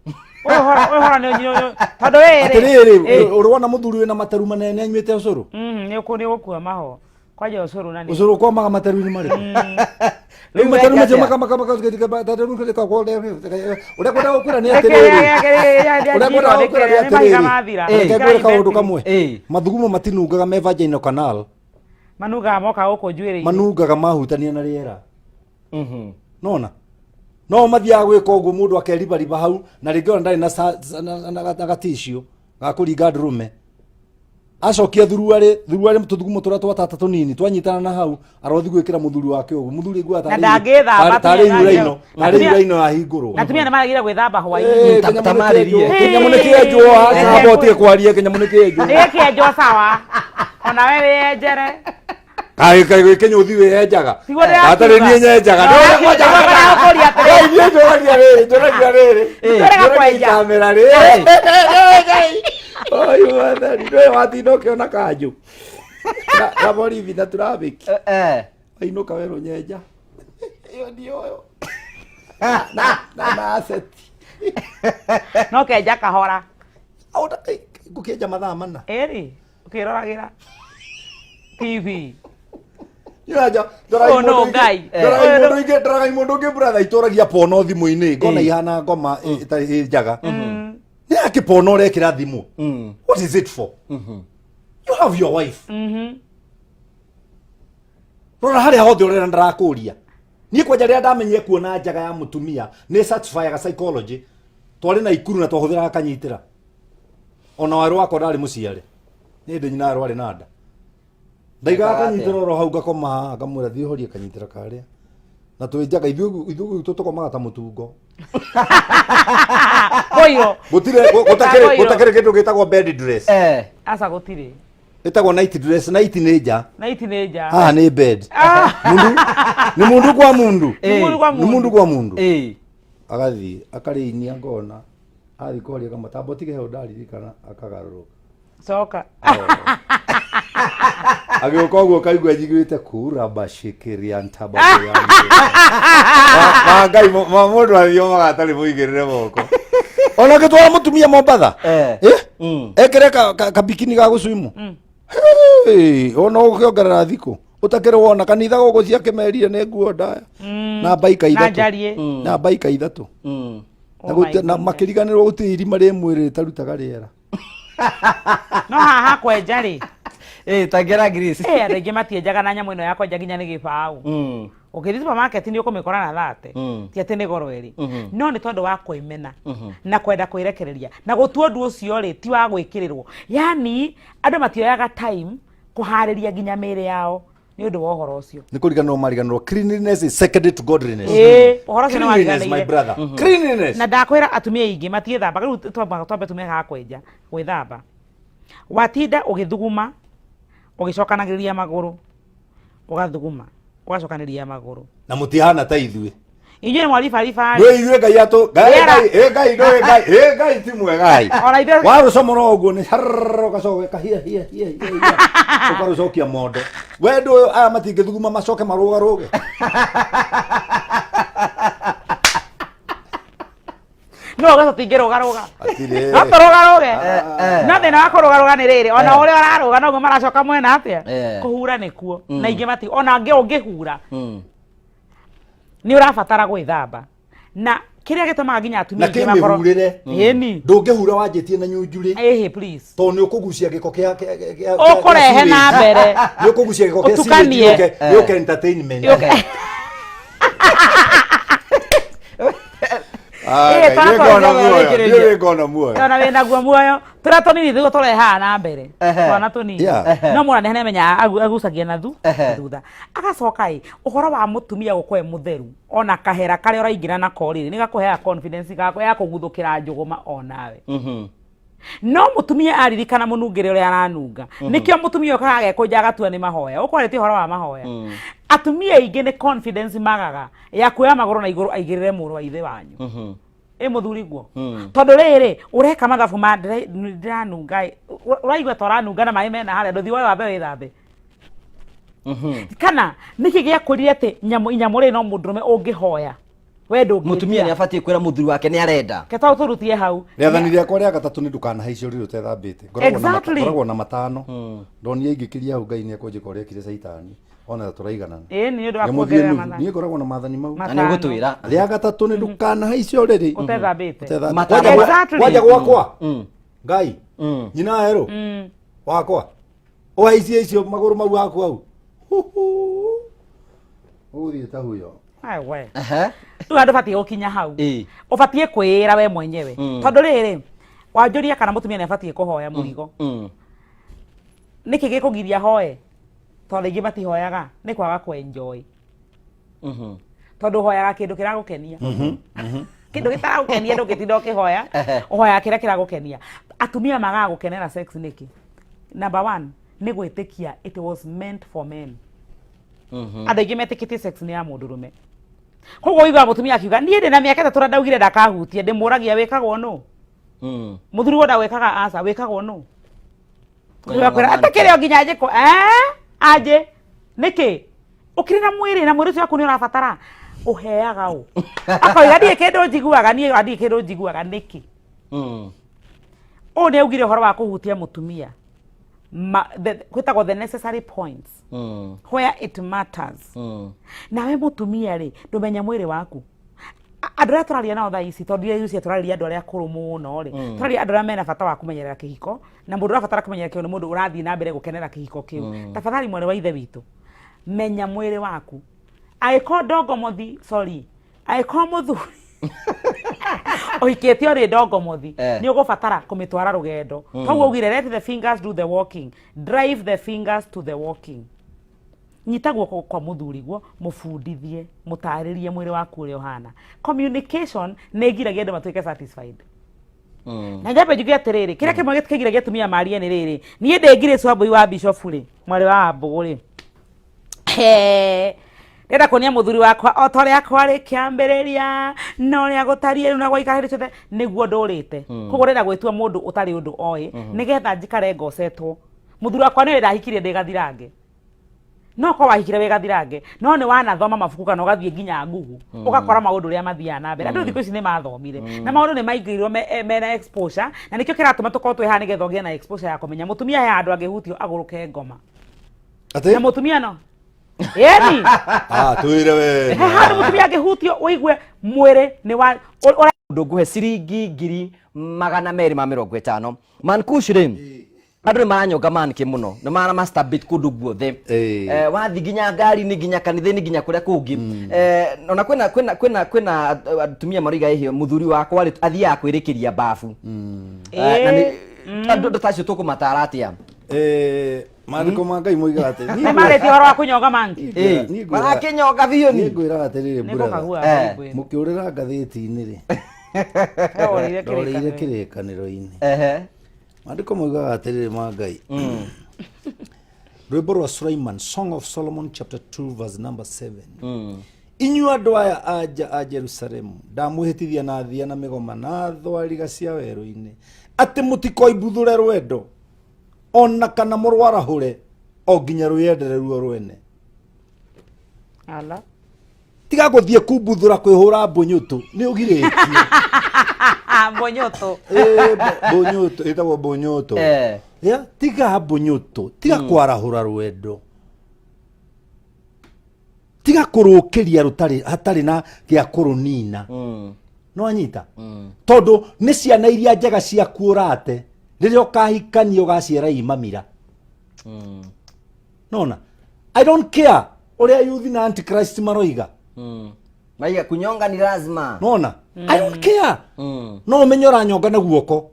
Ohora ne nyinyo tado ere. Atiriri urwana muthuri wina mataru manene anywete ucuru. Ni gukua maho. Kwaje ucuru nani? Ucuru kwa maga mataru ni mari. Leo mataru maje maka tataru kwa kwa ura kwenda ukura ni atiriri. Ura kwenda ukura ni atiriri. Kagore ka undu kamwe. Mathugumo matinungaga me vagina canal. Manuga moka uko njuire. Manungaga mahutania na riera. Nona. No mathia gwika uguo mundu akeribariba hau na ringi ona ndari na gatishu gakuringa ndurume acokia thuruari tuthugumo turia twatata tunini twanyitana na hau arothi gwikira muthuri wake uguo muthuri ngwa tari iraino ahingurwo na tumia na maragira gwithamba hwaini tamaririe kinyamu nikienjwo habotie kwaria kinyamu nikienjwo nikienjwo sawa ona wewe yenjere kai Kenya uthi wenjaga atari nie nyenjaga no kamera ri oyu wathari ndwe watino kiona kanju na borithi na turabiki ainuka wero nyenja iyo ndio na asset no kenja kahora auda gukenja mathaa mana eri ukiroragira TV Yaja, ngai mundu ngi brother itoragia pono thimu-ini ngona ihana ngoma itari njaga ni akipono rekira thimu what is it for you have your wife rora haria hothe urera ndarakuria ni kwanja ria ndamenye kuona njaga ya mutumia ni certified psychology twari na ikuru na twahuthira kanyitira ona waru wako ndari muciari ni ndi nyina arwari nanda ndaiga kanyitira ro hau gakoma ngamwira thi horie kanyitira karia na twenjaga ithugu tutokomaga ta mutungo koyo gutakire kindu gitagwo bed dress asa gutire itagwo night dress night ninja ni bed ni mundu kwa mundu agathi akariinia ngona athi koria kama tabotike he ndari kana akagaruruka soka agioka guo kaigua njiguite kura bashikiria ntababo ya ngai mundu athio magatari muigirire moko ona gitwara mutumia Mombatha ekire kabikini ga gucuimu ona ukiongerera thiku utakire wona kanitha guguthia kimerire ni nguo ndaya na baika ithatu na baika ithatu na makiriganirwo gutiri mari mwiri tarutaga riera no haha kwenja ri tagera Grace rege matienjaga na nyamu ino yakwa nginya ni gibau ukithi supermarket ni ukumikora na thate ti ati ni goro eri no ni tondu wa kwimena na kwenda kwirekereria na gutua ndu ucio ri ti wa gwikirirwo yani andu matioyaga time kuhariria nginya mire yao ni undu wa uhoro ucio ni kuriganwo mariganwo cleanliness is secondary to godliness uhoro ucio ni mariganwo my brother cleanliness na ndakwira atumia ingi matiethamba riu twambe tumia ga kwenja gwithamba watinda ugithuguma ugicokanagiriria maguru ugathuguma ugacokaniriria maguru na mutihana ta ithui injini mwarifa we ithui ngai atu ngai ti mwegai waru somoro oguo ni harro gacoke kahia ukarucokia mondo we ndu aya matingithuguma macoke marugaruge no gato tingirugaruga no turugaruge no thina wa kurugaruga ni riri ona uri araruga no maracoka mwena atia kuhura nikuo na ingi mati ona ngi ungihura ni urabatara gwithamba na kiria gitumaga nginya atumia ingi makoro yeni ndungihura wanjitie na nyunjuri please to ni ukugucia giko kia ukurehe na mbere ni ukugucia giko kia utukanie yoke entertainment gona muoyo ona wena guo muoyo tura tonini thigo tureha na mbere twana tonini no mwana nehene menya agucagia na thutha agacoka uhoro wa mutumia gukwe mutheru ona kahera kare uraingira na koriri ni gakuhea confidence gako ya kuguthukira njuguma onawe no mutumia aririkana munungire uria aranunga nikio mutumia ukage kunja gatua ni mahoya ukwarete uhoro wa mahoya atumia ingi ni confidence magaga ya kuya magoro na iguru aigirire muru wa ithe wanyu muthuri guo tondu riri ureka mathabu ma ndiranunga uraigwa toranunga na mai mena haria nduthi wa wambe withambe kana niki gia kurire ati nyamu ri no mundurume ungihoya we ndå mutumia ni abatie kwira muthuri wake ni arenda ke twa turutie hau rĩathani rĩakwa rĩa gatatũ nĩ ndũkanahaicio rĩrĩ ũtethambĩte Exactly. ngoragwo na matano ndonire ingĩkĩria hau Ngai nĩ ekũnjĩka ũrĩa ekire Saitani ona tũraiganana nĩ ũndũ wa kuongerera mathani niĩ ngoragwo na mathani mau na nĩ ũgũtwĩra rĩa gatatũ nĩ ndũkanahaicio rĩrĩ ũtethambĩte kwanja gwakwa Ngai nyina werũ wakwa ũhaicie icio magũrũ mau waku hau ũgũthiĩ ta huyo we tu andå batie gå kinya hau å batie kwä ra we mwenyewe tondå rä rä wanjå kana må tumia nä abatie kå hoya må rigo nä kä gä kå giria hoe tondå ingä matihoyaga nä kwaga kwenjoi tondå hoyaga kä ndå kä ragå kenia kä ndå gä taragå kenia ndå gä tinda å kä hoya å hoyaga kä rä a kä ragå kenia atumia magaga gå kenera sex nä kä number one nä gwä tä kia it was meant for men andå aingä metä kä tie sex nä ya må ndå rå me koguo igua mutumia akiuga niä ndä na mä aka 3 ndaugire ndakahutie ndä må ragia wä kagwo nå må thuri wonda wä kaga aca wä kagwo nå atä kä rä o nginya njä ko anjä nä kä å kä rä na mwä rä na mwä rä å cio waku nä å rabatara å heaga å akoiga ndiä kä ndå njiguaga niä ndiä kä ndå njiguaga nä kä å nä augire å horo wa kå hutia må tumia gwĩtagwo the necessary points where it matters nawe mũtumia rĩ ndũmenya mwĩrĩ waku andũ arĩa tũraria nao thaa ici tondũ iria tũraria andũ arĩa akũrũ mũno rĩ tũraria andũ arĩa mena bata wa kũmenyerera kĩhiko na mũndũ ũrabatara kũmenyerera kĩhiko nĩ mũndũ ũrathiĩ na mbere gũkenera kĩhiko kĩu tafadhali mwarĩ wa ithe witũ menya mwĩrĩ waku angĩkorwo ndongomothi angĩkorwo mũthuri ohikäte å rä ndongomothi nä å gå batara kå mä twara rå gendo koguo ugire let the fingers do the walking drive the fingers to the walking nyita guoko kwa må thuri guo må bundithie må tarä rie mwä rä waku å rä a å hana communication nä ngiragia andå matuä ke satisfied na njambe njuge atä rä rä kä rä a kä mwe kä ngiragia atumia marie nä rä rä niä ndä ngirä cwambå wa bishofu rä mwarä wa mbå rä ndenda kuonia muthuri wakwa o ta ria kwari kiambiriria no ria gutarie na gwaikara ciothe niguo ndurite koguo ndenda gwitua mundu utari undu oi nigetha njikare ngocetwo muthuri wakwa ni ndahikirie ndi gathirange no ko wahikire we gathirange no ni wanathoma mabuku kana ugathie nginya ngugu ugakora maundu ria mathia na mbere andu thikũ ici ni mathomire na maundu ni maingĩirwo mena exposure na nikio kiratuma tukorwo twi ha nigetha ũgĩe na exposure ya kũmenya mutumia he handũ angĩhutio agũrũke ngoma na mutumia no Yeni. Tuire we. Handu mutumia angĩhutio ũigue mwĩrĩ nĩ wa ũndũ nguhe ciringi 250 Mankush rĩ andũ nĩ maranyonga manke mũno nĩ mara masturbate kũndũ guothe wathi nginya ngari nĩ nginya kanitha-inĩ nginya kũrĩa kũngĩ ona kwĩna atumia maroiga ihio mũthuri wakwa rĩ athiaga kwĩrĩkĩria bafu na nĩ andũ tacio tũkũmatara atĩa Maandĩko ma Ngai moigaga atĩ nĩ marĩtie ũhoro wa kũnyonga manki marakĩnyonga biũ ni ngwĩraga atĩrĩrĩ brother mũkĩũrĩra ngathĩti-inĩ rĩ ndorĩire kĩrĩkanĩro-inĩ maandĩko moigaga atĩrĩrĩ ma Ngai rwĩmbo rwa Sulaiman Song of Solomon chapter 2 verse number 7 inyuĩ andũ aya anja a Jerusalemu ndamwĩhĩtithia na thia na mĩgoma na thwariga cia werũ-inĩ atĩ mũtikoimbuthure rwendo ona kana mũrwarahũre o nginya rwĩendere ruo rwene tiga gũthiĩ kumbuthũra kwĩhũra mbũnyũtũ nĩ ũgirĩtie mbũnyũtũ mbũnyũtũ ĩtagwo mbũnyũtũ tiga mbũnyũtũ tiga kwarahũra rwendo tiga kũrũkĩria hatarĩ na gĩa kũrũnina no anyita tondũ nĩ ciana iria njega ciaku ũrate rĩrĩa ũkahikania ũgaciara imamira nona I don't care ũrĩa youth na antichrist maroiga maiga kunyonga ni lazima nona I don't care no ũmenye ũranyonga na guoko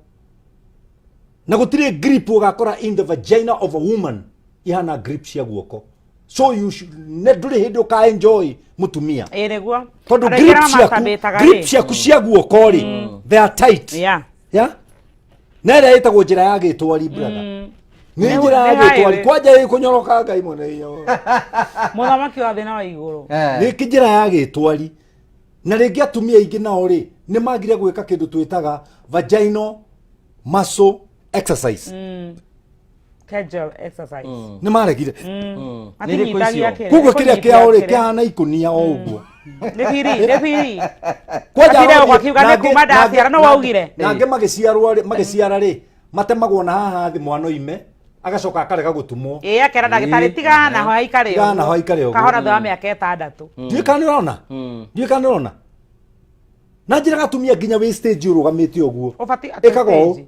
na gũtirĩ grip ũgakora in the vagina of a woman ihana grip cia guoko so you should ndũrĩ hĩndĩ ũka enjoy mũtumia nĩguo tondũ grip ciaku cia guoko rĩ they are tight yeah na ĩrĩa ĩtagwo njĩra ya gĩtwari brother nĩ njĩra ya gĩtwari kwanja kũnyoroka Ngai mwene hinya mũthamaki wa thĩ na wa igũrũ nĩ njĩra ya gĩtwari na rĩngĩ atumia aingĩ nao rĩ nĩ magire gwĩka kĩndũ twĩtaga vaginal muscle exercise Kegel exercise nĩ maregire koguo kĩrĩa kĩao rĩ kĩhana ikũnia o ũguo Nĩ biri. Kwaja Atire kwa kiuga nĩ kuma ndaciara no waugire. Nange magĩciara rĩ matemagwo na haha thĩ mwana oime agacoka akarega gũtumwo. Akera ndagĩtarĩ tigana ho aikare. Tigana ho aikare. Kahora thwa mĩaka 6. Ndiũĩ kana nĩrona. Na njĩra gatumia nginya wĩ stage ũrũgamĩte ũguo. Ĩkaga ũũ.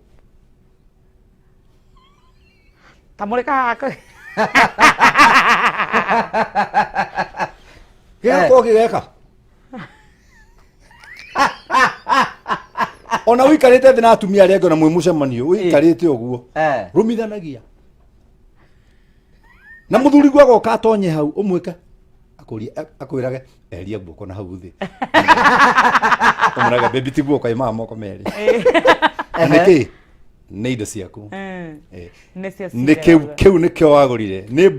Tamũrĩka haha. Gĩko gĩgeka. Ona ũikarĩte thĩ na atumia arĩa ngona mwĩ mũcemanio ũikarĩte ũguo. Rumithanagia. Na mũthuri gwa goka atonye hau ũmwĩke. Akwĩrage eria guoko na hau thĩ. Ũmũraga baby ti guoko ima moko merĩ. Nĩkĩ? Nĩ indo ciaku. Kĩu nĩkĩo wagũrire. Nĩ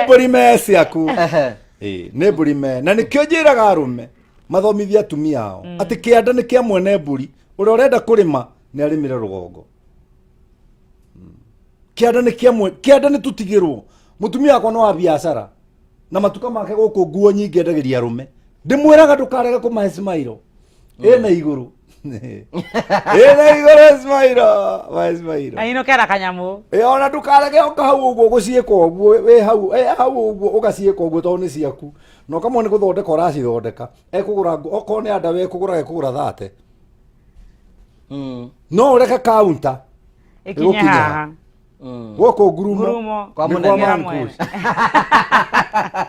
mbũri me ciaku. Nĩ mbũri me. Na nĩkĩo njĩraga arũme mathomithia atumia ao atĩ kĩanda nĩ kĩa mwene mbũri ũrĩa ũrenda kũrĩma nĩ arĩmĩre rũgongo. Kĩanda nĩ tũtigĩrwo. Mũtumia wakwa no wa biacara na matuka make gũkũ nguo nyingĩ endagĩria arũme. Ndĩmwĩraga ndũkarege kũmahe smile. Ĩna igũrũ. Smile. Aino kera kanyamũ. Ona ndũkarege oka hau ũguo gũciĩka ũguo wĩ hau ũguo ũgaciĩka ũguo tondũ nĩ ciaku. No kamwe nĩ gũthondeka ũracithondeka. Ekũgũra okorwo nĩ anda we ekũgũra 30. No ũreke counter. Ikinya haha. Woko ngurumo kwa mũnene mwene.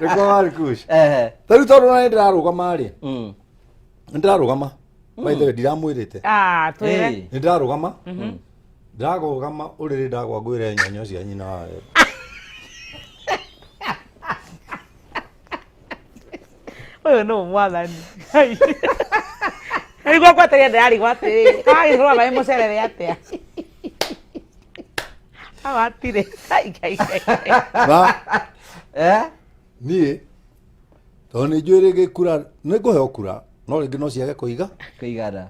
Nĩkwa Marikush. Tarĩu tondũ na nĩndĩrarũgama rĩ. Nĩndĩrarũgama. Maithe ndiramwĩrĩte. Twĩre. Nĩndĩrarũgama. Ndagũgama ũrĩrĩ ndagwa ngwĩre nyonyo cia nyina wawe. Ũyũ no mwathani. Nĩguo gwateria ndĩrarigwo atĩrĩ. Kagĩrwo maĩ mũcerere atĩa. Awatire. Niĩ tondũ nĩ njũĩ gĩkura nĩ ngũheo kura no rĩngĩ no ciage kũiga nda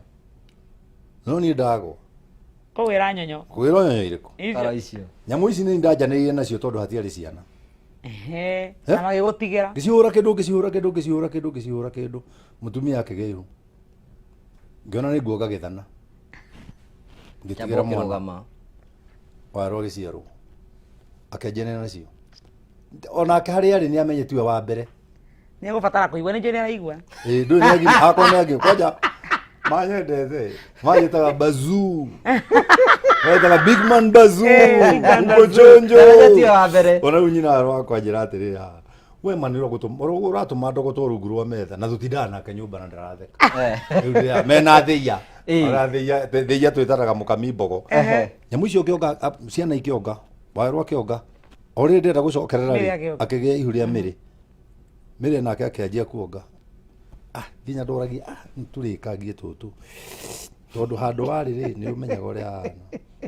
no niĩ ndagwo kũgwĩra nyonyo irĩkũ nyamũ ici nĩ ndajanĩrĩire nacio tondũ hatiarĩ ciana na magĩgũtigĩra ngĩcihũra kĩndũ mũtumia akĩgĩrwo ngĩona nĩ nguoga gĩthana ngĩtigĩra mwana warwo gĩciarwo akenjenera nacio onake harĩa arĩ nĩ amenye tiwe wa mbere nĩ egũbatara kũigua nĩ njũĩ nĩ araigua ndũĩ nĩ akwa nĩ angĩ kwanja manyendete manyitaga bazoo manyitaga big man bazoo mkochonjo ona rĩu nyina wakwa njĩra atĩrĩ haha we manĩrwo ũratũma ndogoto rungu rwa metha na tũtindaga nake nyũmba na ndaratheka mena thĩia thĩia twĩtaraga mũkami mbogo nyamũ icio kĩonga ciana ikĩonga warwo akĩonga o rĩrĩ ndĩrenda gũcokerera rĩ akĩgĩa ihu rĩa mĩrĩ nake akĩanjia kuonga nginya ndoragia nĩtũrĩkangie tũtũ tondũ handũ warĩ rĩ nĩ ũmenyaga ũrĩa hana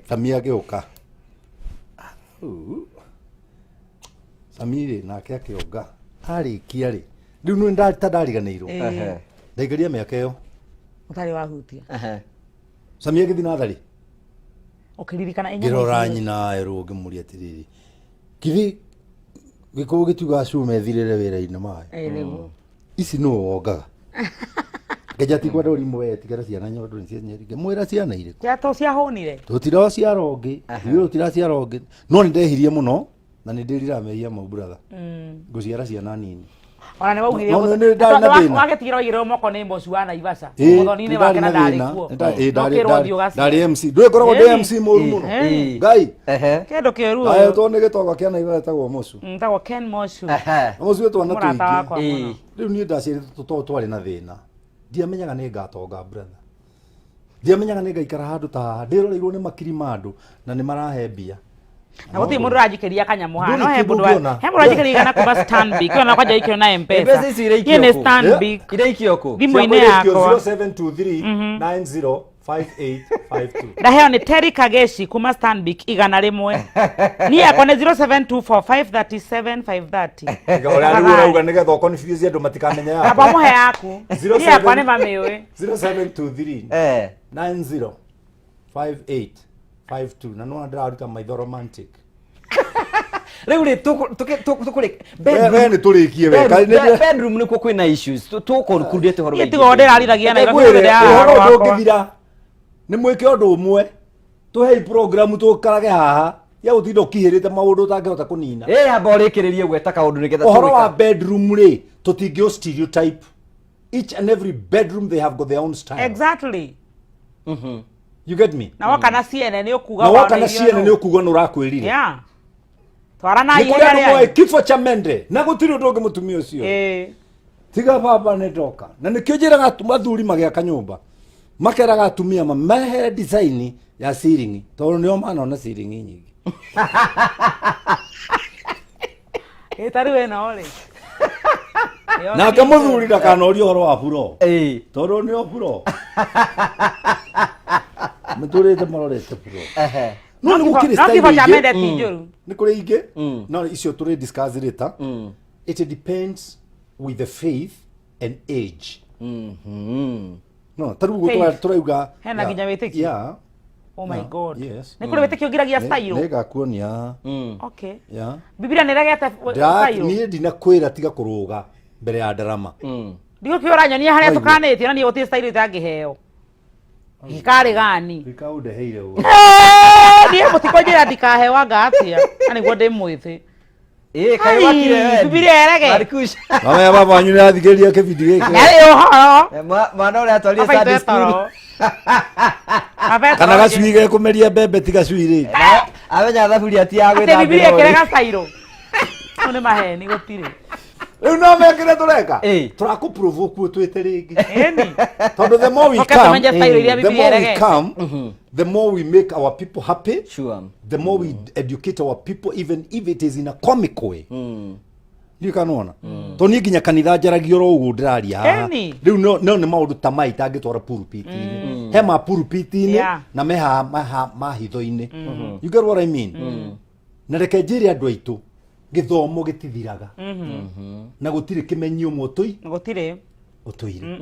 Samia agĩũka Samiri nake akĩonga arĩkia rĩ rĩu nĩ ndariganĩirwo ndaikaria mĩaka ĩyo ũtarĩ wahutia Samia gĩthiĩ natharĩ ũkĩririkana ngĩrora nyina erwo ngĩmũria atĩrĩrĩ kithi gĩkũũ gĩtiuga cume thirĩre wĩra-inĩ maĩ ici nũũ wongaga ngejati kwa ndũrimũ we tigara ciana nyondo nĩ cianyerige mwĩra ciana irĩkũ ciato ciahũnire tũtiraciara ũngĩ ithuĩ tũtiraciara ũngĩ no nĩ ndehirie mũno na nĩ ndĩrira mehia mau brother ngũciara ciana nini ona nĩ waugire wagĩtigĩra waigĩrĩrwo moko nĩ mbocu wa Naivasha mũthoni-inĩ wake na ndarĩ kuo ndarĩ MC ndũĩkoragwo ndĩ MC mũru mũno ngai kĩndũ kĩũru aya tondũ nĩ gĩtonga kĩa Naivasha tagwo Mocu tagwo Ken Mocu Mocu twana tũingĩ rĩu niĩ ndaciarĩtwo twarĩ na thĩna ndiamenyaga nĩ ngatonga brother ndiamenyaga nĩ ngaikara handũ ta haha ndĩroreirwo nĩ makiri ma andũ na nĩ marahe mbia na gũtirĩ mũndũ ũranjikĩria kanyamũ haha no he mũndũ ũranjikĩria igana kuma Stanbic ona kwanja ikĩrio na M-Pesa niĩ nĩ Stanbic thimũ-inĩ yakwa 0723905852 ndaheo nĩ Terry Kageci kuma Stanbic igana rĩmwe niĩ yakwa nĩ 0724537530 ũrĩa rĩu ũrauga nĩgetha ũconfuse andũ matikamenya yakwa amba mũhe yaku niĩ yakwa nĩ mamĩũĩ 0723905852 na no ndĩraruta maitho romantic Riu ri tukuri we ni turikie we bedroom nikuo kwina issues conclude horo wigi tigo ndirariragia na horo ndungithira ni mwike undu umwe tuhei program tukarage haha ya utindo kihirite maundu utangihota kunina amba urikiririe gweta kaundu nigetha uhoro wa bedroom ri tutingio stereotype. Each and every bedroom they have got their own style. Exactly. You get me? Na wakana CNN ni ukuga na wakana CNN ni ukuga nurakwirire. Yeah. Twarana ihenya rĩa mwe kifo cha mende na gutiri undu mutumia ucio. Tiga baba ne doka. Na nikio njiraga mathuri magya kanyumba. Makeraga atumia mamehe design ya ceiling. Tondu nio manona ceiling nyingi. Tari we na ole. Na kamuthuri ndakanorio horo wa buro tondu ni buro muturite marorete buro no ni gukiri style ni kuri ingi no icio turi discuss later. It depends with the faith and age. No taru turauga hena ginya witiki. Yeah. Oh my God. Yes. Ni kuri witiki ngiragia style. Nega kuonia. Okay. Yeah. Biblia niregete style. Ni ndina kwira tiga kuruga mbere ya drama. Ndio kiora nyonia haria tukanĩtie na ni uti style itangiheo. Gikari gani? Gikaudeheire u. Ni mutiko njira ndikahewa ngatia. Ani gwo ndimwite. Kai wakire we. Biblia erege. Marikush. Mama ya baba wanyu athigeria ke video giki. Yari uhoro. Mwana ule atwalie Sunday school. Kana gacuige kumeria bebe tiga cuire. Abenya thaburi ati agwe na Biblia kerega sairo. One maheni gutire. Riu no mekire tureka. Turaku provoke twite ringi. Eni. Tondu the more we come, the more we make our people happy. Sure. The more we educate our people, even if it is in a comic way. Ni kanona. To ni ginya kanitha jaragio ro ugu ndiraria haha. Riu no ni maundu ta mai tangitwara pulpit-ini. He ma pulpit-ini na meha mahitho-ini. You get what I mean? Na reke njire andu aitu githomo gitithiraga. Na gutiri kimenyi umwe utui. Gutiri. Utuire.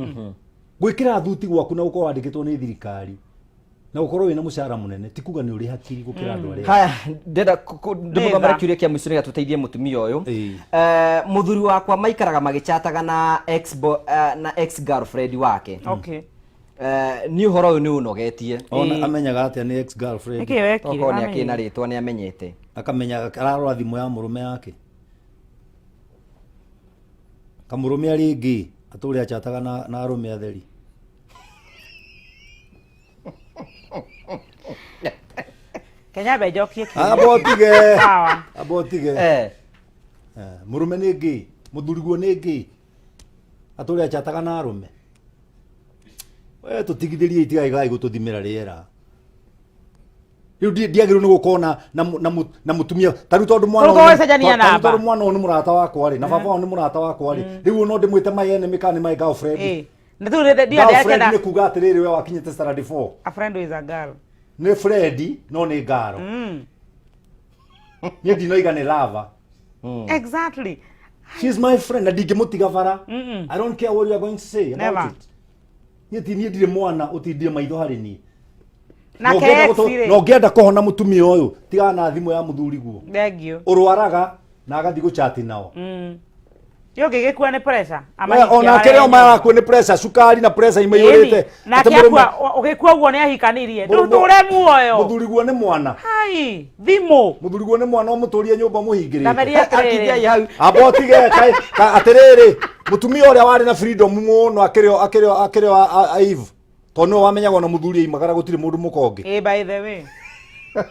Gwikira thuti gwaku na uko wandikitwo ni thirikari. Na ukorwo wina mushara munene ti kuga ni uri hakiri gukira andu aria. Haya ndenda ndumugamara kiuria kia mwisho niga tuteithie mutumia uyu. Muthuri wakwa maikaraga magichataga na ex girlfriend wake. Okay. Ni uhoro uyu ni unogetie. Ona amenyaga atia ni ex girlfriend. Oko ni akina ritwa ni amenyete. Akamenya ararora thimu ya murume yake. Kamurume ari ngi aturi achataga na arume atheri. Kenya bejokie ki. Abotige. Sawa. Abotige. Murume ni ngi, muthuri guo ni ngi. Aturi achataga na arume. We tutigithirie itiga igai gututhimira riera. Riu ndiagirwo ni gukona na mutumia taru tondu mwana tondu mwana ni murata wakwa ri na baba ni murata wakwa ri riu no ndimwite my enemy kana my girlfriend. Na tu ndia ndia ni kuga atiriri we wakinyite standard 4. A friend is a girl. Ni Freddy no ni Garo. Ni ndinoiga ni lava. Exactly. She's my friend na ndingimutiga bara. I don't care what you are going to say about it. Ni ndire mwana utindire maitho hari ni. Na kexire. No ngenda kuhona mutumia uyu tiga na thimu ya muthuri guo. Thank you. Urwaraga na agathi guchati nao. Yo gigikua ni pressure. Ona kireo mara ku ni pressure sukari na pressure imeyorete. Na kiakua ugikua guo ni ahikanirie. Ndure muoyo. Muthuri guo ni mwana. Hai, thimo. Muthuri guo ni mwana umuturie nyumba muhingirite. Ndameria akithia hau. Abotige atiriri mutumia uria wari na freedom muno akireo Eve. Tono wamenyaga na muthuri imagara gutire mundu mukonge. By the way.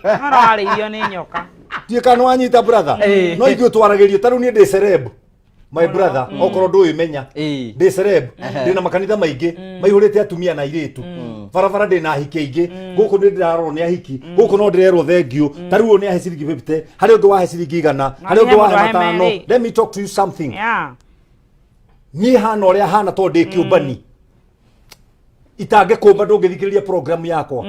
Mara wari iyo ni nyoka. Tie kana wanyita brother. No ithu twaragerio taru ni ndi celeb. My brother, okoro ndu imenya. Ndi celeb. Ndi na makanitha maingi, maihurite atumia na iritu. Barabara ndi na hiki ingi. Guku ndi ndirarwo ni ahiki. Guku no ndirerwo thengio. Taru ni ahe ciringi 50. Hari undu wa he ciringi 100. Hari undu wa he 5. Let me talk to you something. Yeah. Ni hana uria hana to ndi kiumbani. Itange kumba ndungithikiriria program yakwa.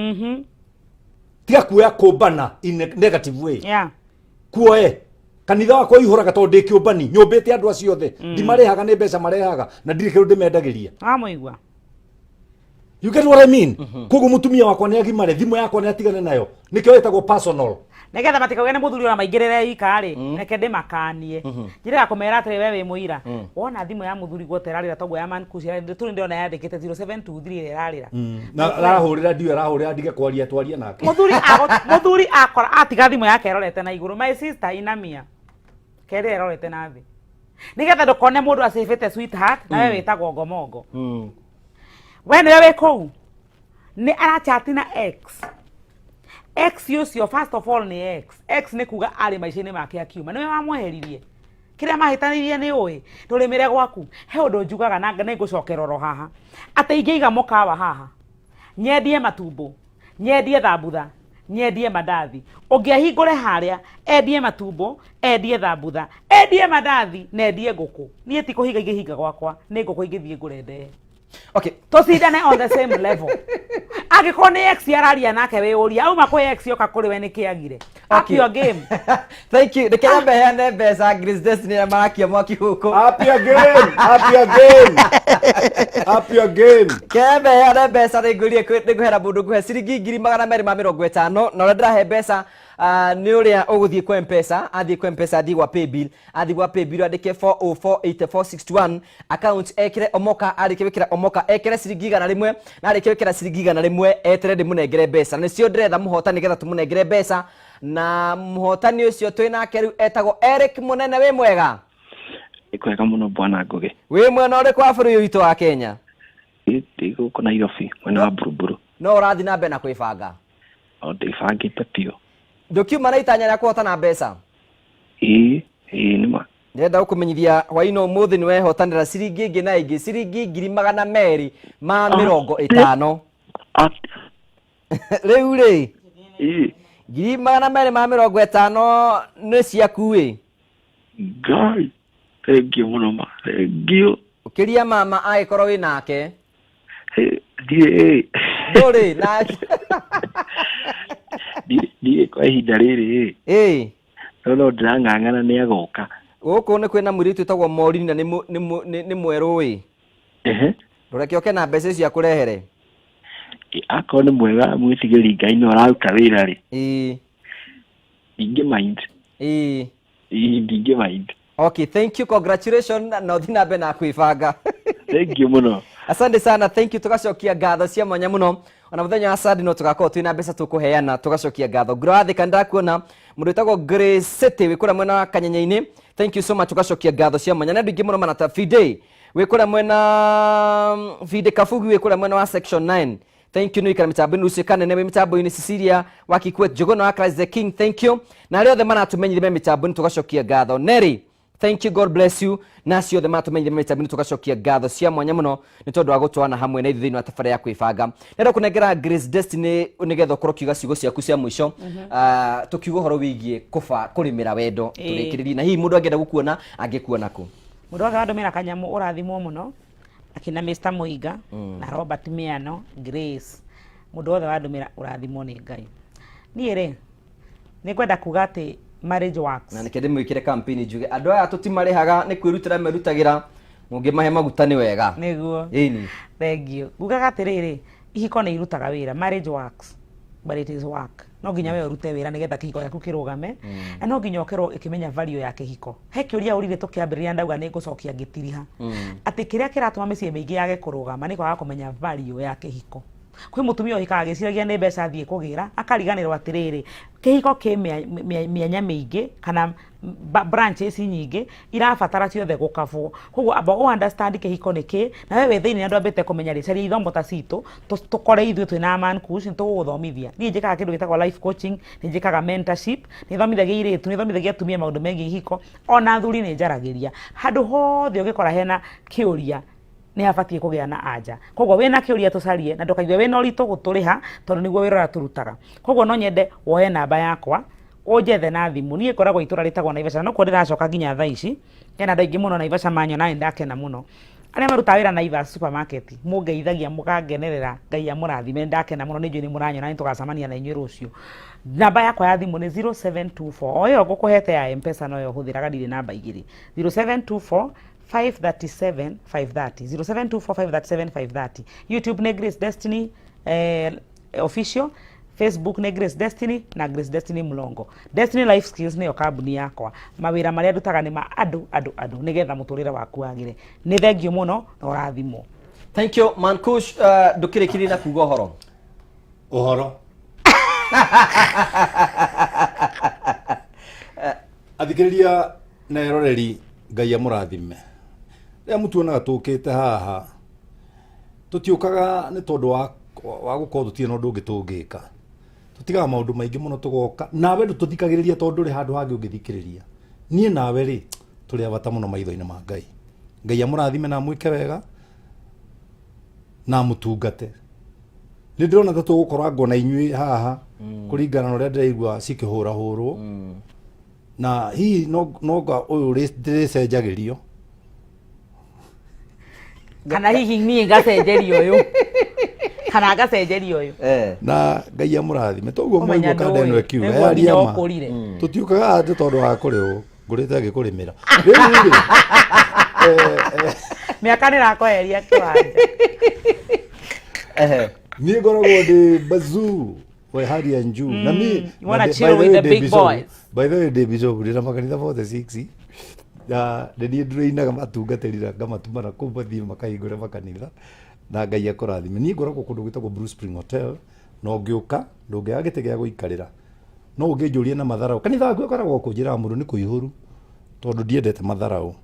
Tiga kuya kumbana in negative way. Yeah. Kuoe kanitha wakwa ihuraga to ndi kiumbani nyumbite andu acio othe ndimarehaga ni mbeca marehaga na ndiri kiru ndimendagiria. Amuigwa. You get what I mean? Kugu mutumia wakwa ni agimare thimu yakwa ni atigane nayo. Nikio etagwo personal. Negetha matikauge nĩ mũthuri ona maingĩrĩre ikari reke ndĩmakanie njĩra ya kũmera atĩ we wĩ mũira wona thimũ ya mũthuri gũterarĩra toguo ya Man Kush tũrĩ ndĩona yandĩkĩte 0723 ĩrarĩra na arahũrĩra ndio arahũrĩra ndige kwaria twaria nake mũthuri akora atiga thimũ yake erorete na igũrũ my sister inamia kerĩ erorete na thĩ nigetha ndũkone mũndũ acĩbĩte sweetheart na we wĩtagwo ngomongo we nĩwe wĩ kũu nĩ arachati na X ucio first of all ni X ni kuga ari maica-inĩ make akiuma niwe wamweheririe kiria mahitanirie ni uĩ ndũrĩmĩre gwaku he ũndũ njugaga na nĩ ngũcokera oro haha atĩ ingĩiga mũkawa haha nyendie matumbo nyendie thambutha nyendie mandathi ũngĩahingũre harĩa endie matumbo endie thambutha endie mandathi na endie ngũkũ niĩ ti kũhinga ingĩhinga gwakwa nĩ ngũkũ ingĩthiĩ ngũre ndee okay tũcindane on the same level angĩkorwo nĩ X araria nake wĩ ũria auma kwĩ X yoka kũrĩ we nĩ kĩagire up your game thank you ndekera mbeane mbeca Grace Destiny na marakia mwaki huko up your game kembeane mbeca nĩngũhera mũndũ ngũhe ciringi 250 na ũrĩa ndĩrahe mbeca nĩ ũrĩa ũgũthiĩ kwa M-Pesa athiĩ kwa M-Pesa athiĩ gwa paybill andĩke 4048461 account ekĩre omoka arĩke wĩkĩra omoka ekĩre ciringi 100 na arĩke wĩkĩra ciringi 100 etere ndĩmũnengere mbeca nĩcio ndĩretha mũhotani nĩgetha tũmũnengere mbeca na mũhotani ũcio twĩ nake rĩu etagwo Eric Mũnene wĩ mwega kwega mũno bwana Ngugi wĩ mwena ũrĩkũ wa bũrũri witũ wa Kenya gũkũ Nairobi mwena wa Buruburu no ũrathiĩ na mbere na kwĩbanga ndĩbangĩte piũ ndũkiuma na itanya rĩa kũhotana mbeca nĩma ndĩrenda gũkũmenyithia hwaĩ-inĩ ũmũthĩ nĩ wehotanĩra ciringi ĩngĩ na ĩngĩ ciringi 250 rĩu rĩ 250 nĩ ciaku ĩ ngai thengiũ mũno ma thengiũ ũkĩria mama agĩkorwo wĩ nake ndũrĩ na ndiĩ kwa ihinda rĩrĩ no ndĩrang'ang'ana nĩ agoka gũkũ nĩ kwĩna mũirĩtu ũtagwo Morini na nĩ mwerũ ĩ ndũreke oke na mbeca cia kũrehere akorwo nĩ mwega mwĩtigĩri Ngai nĩ ũraruta wĩra rĩ ndingĩ mind okay thank you congratulations na ũthiĩ na mbere na kwĩbanga thank you mũno asante sana thank you tugacokia ngatho cia mwanya mũno ona mũthenya wa Sunday no tugakorwo twĩna mbeca tũkũheana tugacokia ngatho ngũrathika ndakuona mũndũ wĩtagwo Grace City wĩkũra mwena wa Kanyanya-inĩ thank you so much tugacokia ngatho cia mwanya na andũ ingĩ mũno manata Fide wĩkũra mwena Fide Kafugi wĩkũra mwena wa section 9 thank you nĩikara mitambo-inĩ Lucy Kanene me mitambo-inĩ Cecilia wa Kikwet Jogona wa Christ the King thank you na arĩa othe manatũmenyire me mitambo-inĩ tugacokia ngatho Neri thank you god bless you na ciothe matũmenyire me mitambo-inĩ tugacokia ngatho cia mwanya mũno nĩ tondũ wa gũtwana hamwe na ithuĩ thĩinĩ wa tabarĩra ya kwĩbanga nenda kũnengera Grace Destiny nĩgetha ũkorwo kiuga ciugo ciaku cia mũico tũkiuga ũhoro wĩgiĩ kũrĩmĩra wendo tũrĩkĩrĩrie na hihi mũndũ angĩenda gũkuona angĩkuona kũ mũndũ wothe wandũmĩra kanyamũ ũrathimwo mũno akina Mr Muiga na Robert Miano Grace mũndũ wothe wandũmĩra ũrathimwo nĩ Ngai niĩ rĩ nĩ kwenda kuga atĩ marriage works na nĩkĩndĩ mwĩkĩre campaign njuge andũ aya tũtimarĩhaga nĩ kwĩrutĩra merutagĩra mũngĩmahe maguta nĩ wega nĩguo ĩni thengio ngugaga atĩrĩrĩ ihiko nĩ irutaga wĩra marriage works but it is work no nginya we urute wĩra nĩgetha kĩhiko gĩaku kĩrũgame na no nginya ũkorwo ũkĩmenya value ya kĩhiko he kĩũria ũrire tũkĩambĩrĩria ndauga nĩ ngũcokia ngĩtiriha atĩ kĩrĩa kĩratũma mĩciĩ mĩingĩ yage kũrũgama nĩ kwaga kũmenya value ya kĩhiko kwĩ mũtumia ũhikaga gĩciragia nĩ mbeca thiĩ kũgĩra akariganĩrwo atĩrĩrĩ kĩhiko kĩ mĩanya mĩingĩ kana branches nyingĩ irabatara ciothe gũkabwo koguo amba understand kĩhiko nĩkĩ na wewe thĩinĩ andũ ambĩte kũmenya rĩcaria ithomo ta citũ tũkore ithuĩ twĩna Man Kush nĩtũgũgũthomithia niĩ njĩkaga kĩndũ gĩtagwo life coaching nĩ njĩkaga mentorship nĩ thomithagia irĩtu nĩ thomithagia atumia maũndũ megiĩ ihiko ona athuri nĩ njaragĩria handũ hothe ũgĩkora hena kĩũria nĩ abatie kũgĩa na anja koguo wĩna kĩũria tũcarie na ndũkaigue wĩna ũritũ gũtũrĩha tondũ nĩguo wĩra tũrutaga koguo no nyende woe namba yakwa ũnjethe na thimũ niĩ ngoragwo itũra rĩtagwo Naivasha no kuo ndĩracoka nginya thaa ici hena andũ aingĩ mũno Naivasha manyona nĩ ndakena mũno arĩa marutaga wĩra Naivas supermarket mũngeithagia mũkangenerera Ngai amũrathime ndakena mũno nĩ njũĩ nĩ mũranyona nĩ tũgacemania na inyuĩ rũciũ namba yakwa ya thimũ nĩ 0724 o ĩyo ngũkũhete ya M-Pesa no yo hũthĩraga ndirĩ namba igĩrĩ 0724 537 530 0724 537 530 YouTube nĩ Grace Destiny official Facebook nĩ Grace Destiny na Grace Destiny Mulongo. Destiny Life Skills nĩyo kambuni yakwa. Mawĩra marĩa ndutaga nĩ ma andũ nĩgetha mũtũrĩre waku wagĩre. Nĩ thengio mũno na ũrathimwo. Thank you Mankush. Ndũkĩrĩkĩrie na kuga ũhoro. Athikĩrĩria na eroreri Ngai amũrathime. Rĩrĩa mũtuonaga tũkĩte haha tũtiũkaga nĩ tondũ wa gũkorwo tũtirĩ na ũndũ ũngĩ tũngĩka. Tũtigaga maũndũ maingĩ mũno tũgoka. Nawe ndũtũthikagĩrĩria tondũ ũrĩ handũ hangĩ ũngĩthikĩrĩria. Niĩ nawe rĩ tũrĩ abata mũno maitho-inĩ ma Ngai. Ngai amũrathime na mwĩke wega na mũtungate. Nĩ ndĩrona ta tũgũkorwo na inyuĩ haha kũringana na ũrĩa ndĩraigua cikĩhũrahũrwo. Na hihi noga ũyũ ndĩrĩcenjagĩrio kana hihi niĩ ngacenjerio ũyũ kana ngacenjerio ũyũ na Ngai amũrathime toguo mwaigua kanda ĩno ĩkiuga yaria ma tũtiũkaga atĩ tondũ wa kũrĩ ngũrĩte agĩkũrĩmĩra mĩaka nĩrakweheria kĩwanja niĩ ngoragwo ndĩ bazuu we hali ya njuu na mimi you wanna chill with the big boys. By the way David Job ndĩra makanitha 46 na ndĩ ndĩrainaga matungatĩrira ngamatumana kũu bathiĩ makahingũra makanitha na Ngai akũrathime. Niĩ ngoragwo kũndũ gwĩtagwo Blue Spring Hotel na ũngĩũka ndũngĩaga gĩtĩ gĩa gũikarĩra no ũngĩnjũria na matharau kanitha waku ũkoragwo kũnjĩra mũndũ nĩ kũihũru tondũ ndiendete matharau.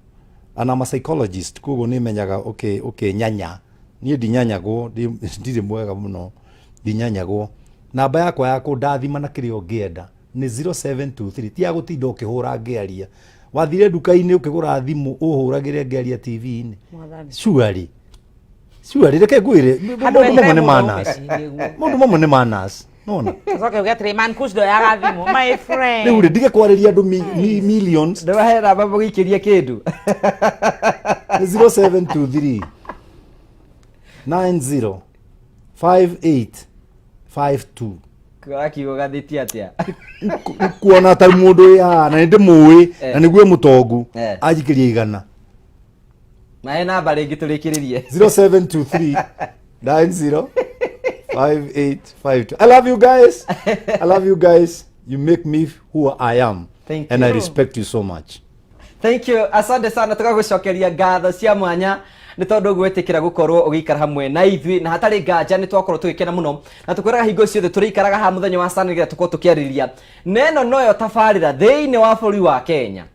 Ana ma psychologist koguo nĩ menyaga okay nyanya niĩ ndinyanyagwo ndirĩ mwega mũno ndinyanyagwo. Namba yakwa ya kũndathima na kĩrĩa ũngĩenda nĩ 0723 ti agũtinda ũkĩhũra ngĩaria wathire nduka-inĩ ũkĩgũra thimũ ũhũragĩre ngĩaria TV-inĩ Surely reke ngwĩre mũndũ mamwe nĩ manas nona coke uge atĩrĩ Mankush ndoyaga thimũ my friend rĩu ndige kwarĩria andũ millions ndĩrahe namba mũgĩikĩrie kĩndũ 0723 90 5852 Kiugo gathĩti atĩa kuona ta mũndũ ya na ndĩmũĩ na nĩguo mũtongu anjikĩrie igana na namba rĩngĩ tũrĩkĩrĩrie 0723 90 5852. I love you guys. You make me who I am. Thank and you. I respect you so much. Thank you. Asante sana tũgagũcokeria ngatho cia mwanya nĩ tondũ gwĩtĩkĩra gũkorwo ũgĩikara hamwe na ithuĩ na hatarĩ nganja nĩ twakorwo tũgĩkena mũno na tũkwĩraga hingo ciothe tũrĩikaraga ha mũthenya wa Sunday nĩgetha tũkorwo tũkĩarĩrĩria neno noyo tabarĩra thĩinĩ wa bũrũri wa Kenya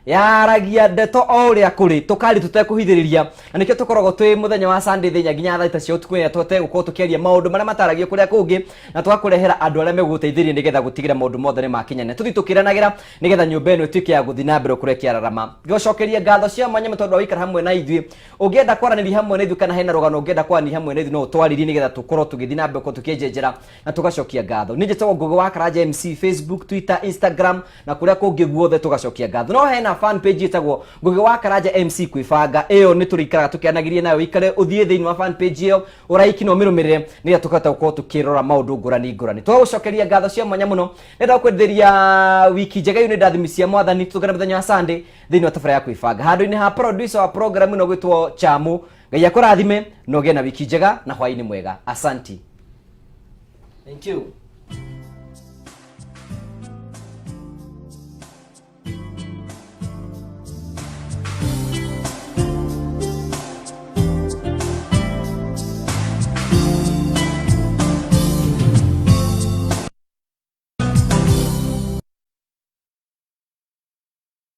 yaragia ndeto o ũrĩa kũrĩ tũkari tũtekũhithĩrĩria na nĩkĩo tũkoragwo twĩ mũthenya wa Sunday thĩnya nginya thaa cia ũtukũ ya tũtegũkorwo tũkĩaria maũndũ marĩa mataragio kũrĩa kũngĩ na tũgakũrehera andũ arĩa megũgũteithĩrĩria nĩgetha gũtigĩra maũndũ mothe nĩ makinyana tũthiĩ tũkĩranagĩra nĩgetha nyũmba ĩno ĩtuĩke ya gũthiĩ na mbere kũrĩa kĩararama gĩcokeria ngatho cia mwanya tondũ wa gũikara hamwe na ithuĩ ũngĩenda kwaranĩria hamwe na ithuĩ kana hena rũgano ũngĩenda kwaranĩria hamwe na ithuĩ no ũtwarĩrie nĩgetha tũkorwo tũgĩthiĩ na mbere kũrĩa tũkĩenjenjera na tũgacokia ngatho nĩ njĩtagwo Ngũgĩ wa Karanja MC Facebook Twitter Instagram na kũrĩa kũngĩ guothe tũgacokia ngatho no hena fan page ĩtagwo Ngũgĩ wa Karanja MC kwĩbanga ĩyo nĩ tũrĩikaraga tũkĩanagĩria nayo ikare ũthiĩ thĩinĩ wa fan page ĩyo ũraiki no mĩrũmĩrĩre nĩgetha tũkahota gũkorwo tũkĩrora maũndũ ngũrani twagũcokeria ngatho cia mwanya mũno nĩnda kwendĩria wiki njega ĩyo nĩ ndathimi cia mwathani tũgana mũthenya wa Sunday thĩinĩ wa tafara ya kwĩbanga handũ-inĩ ha producer wa program ĩno gwĩtwo Chamu Ngai akũrathime no gĩa na wiki njega na hwaĩ-inĩ mwega asanti. Thank you.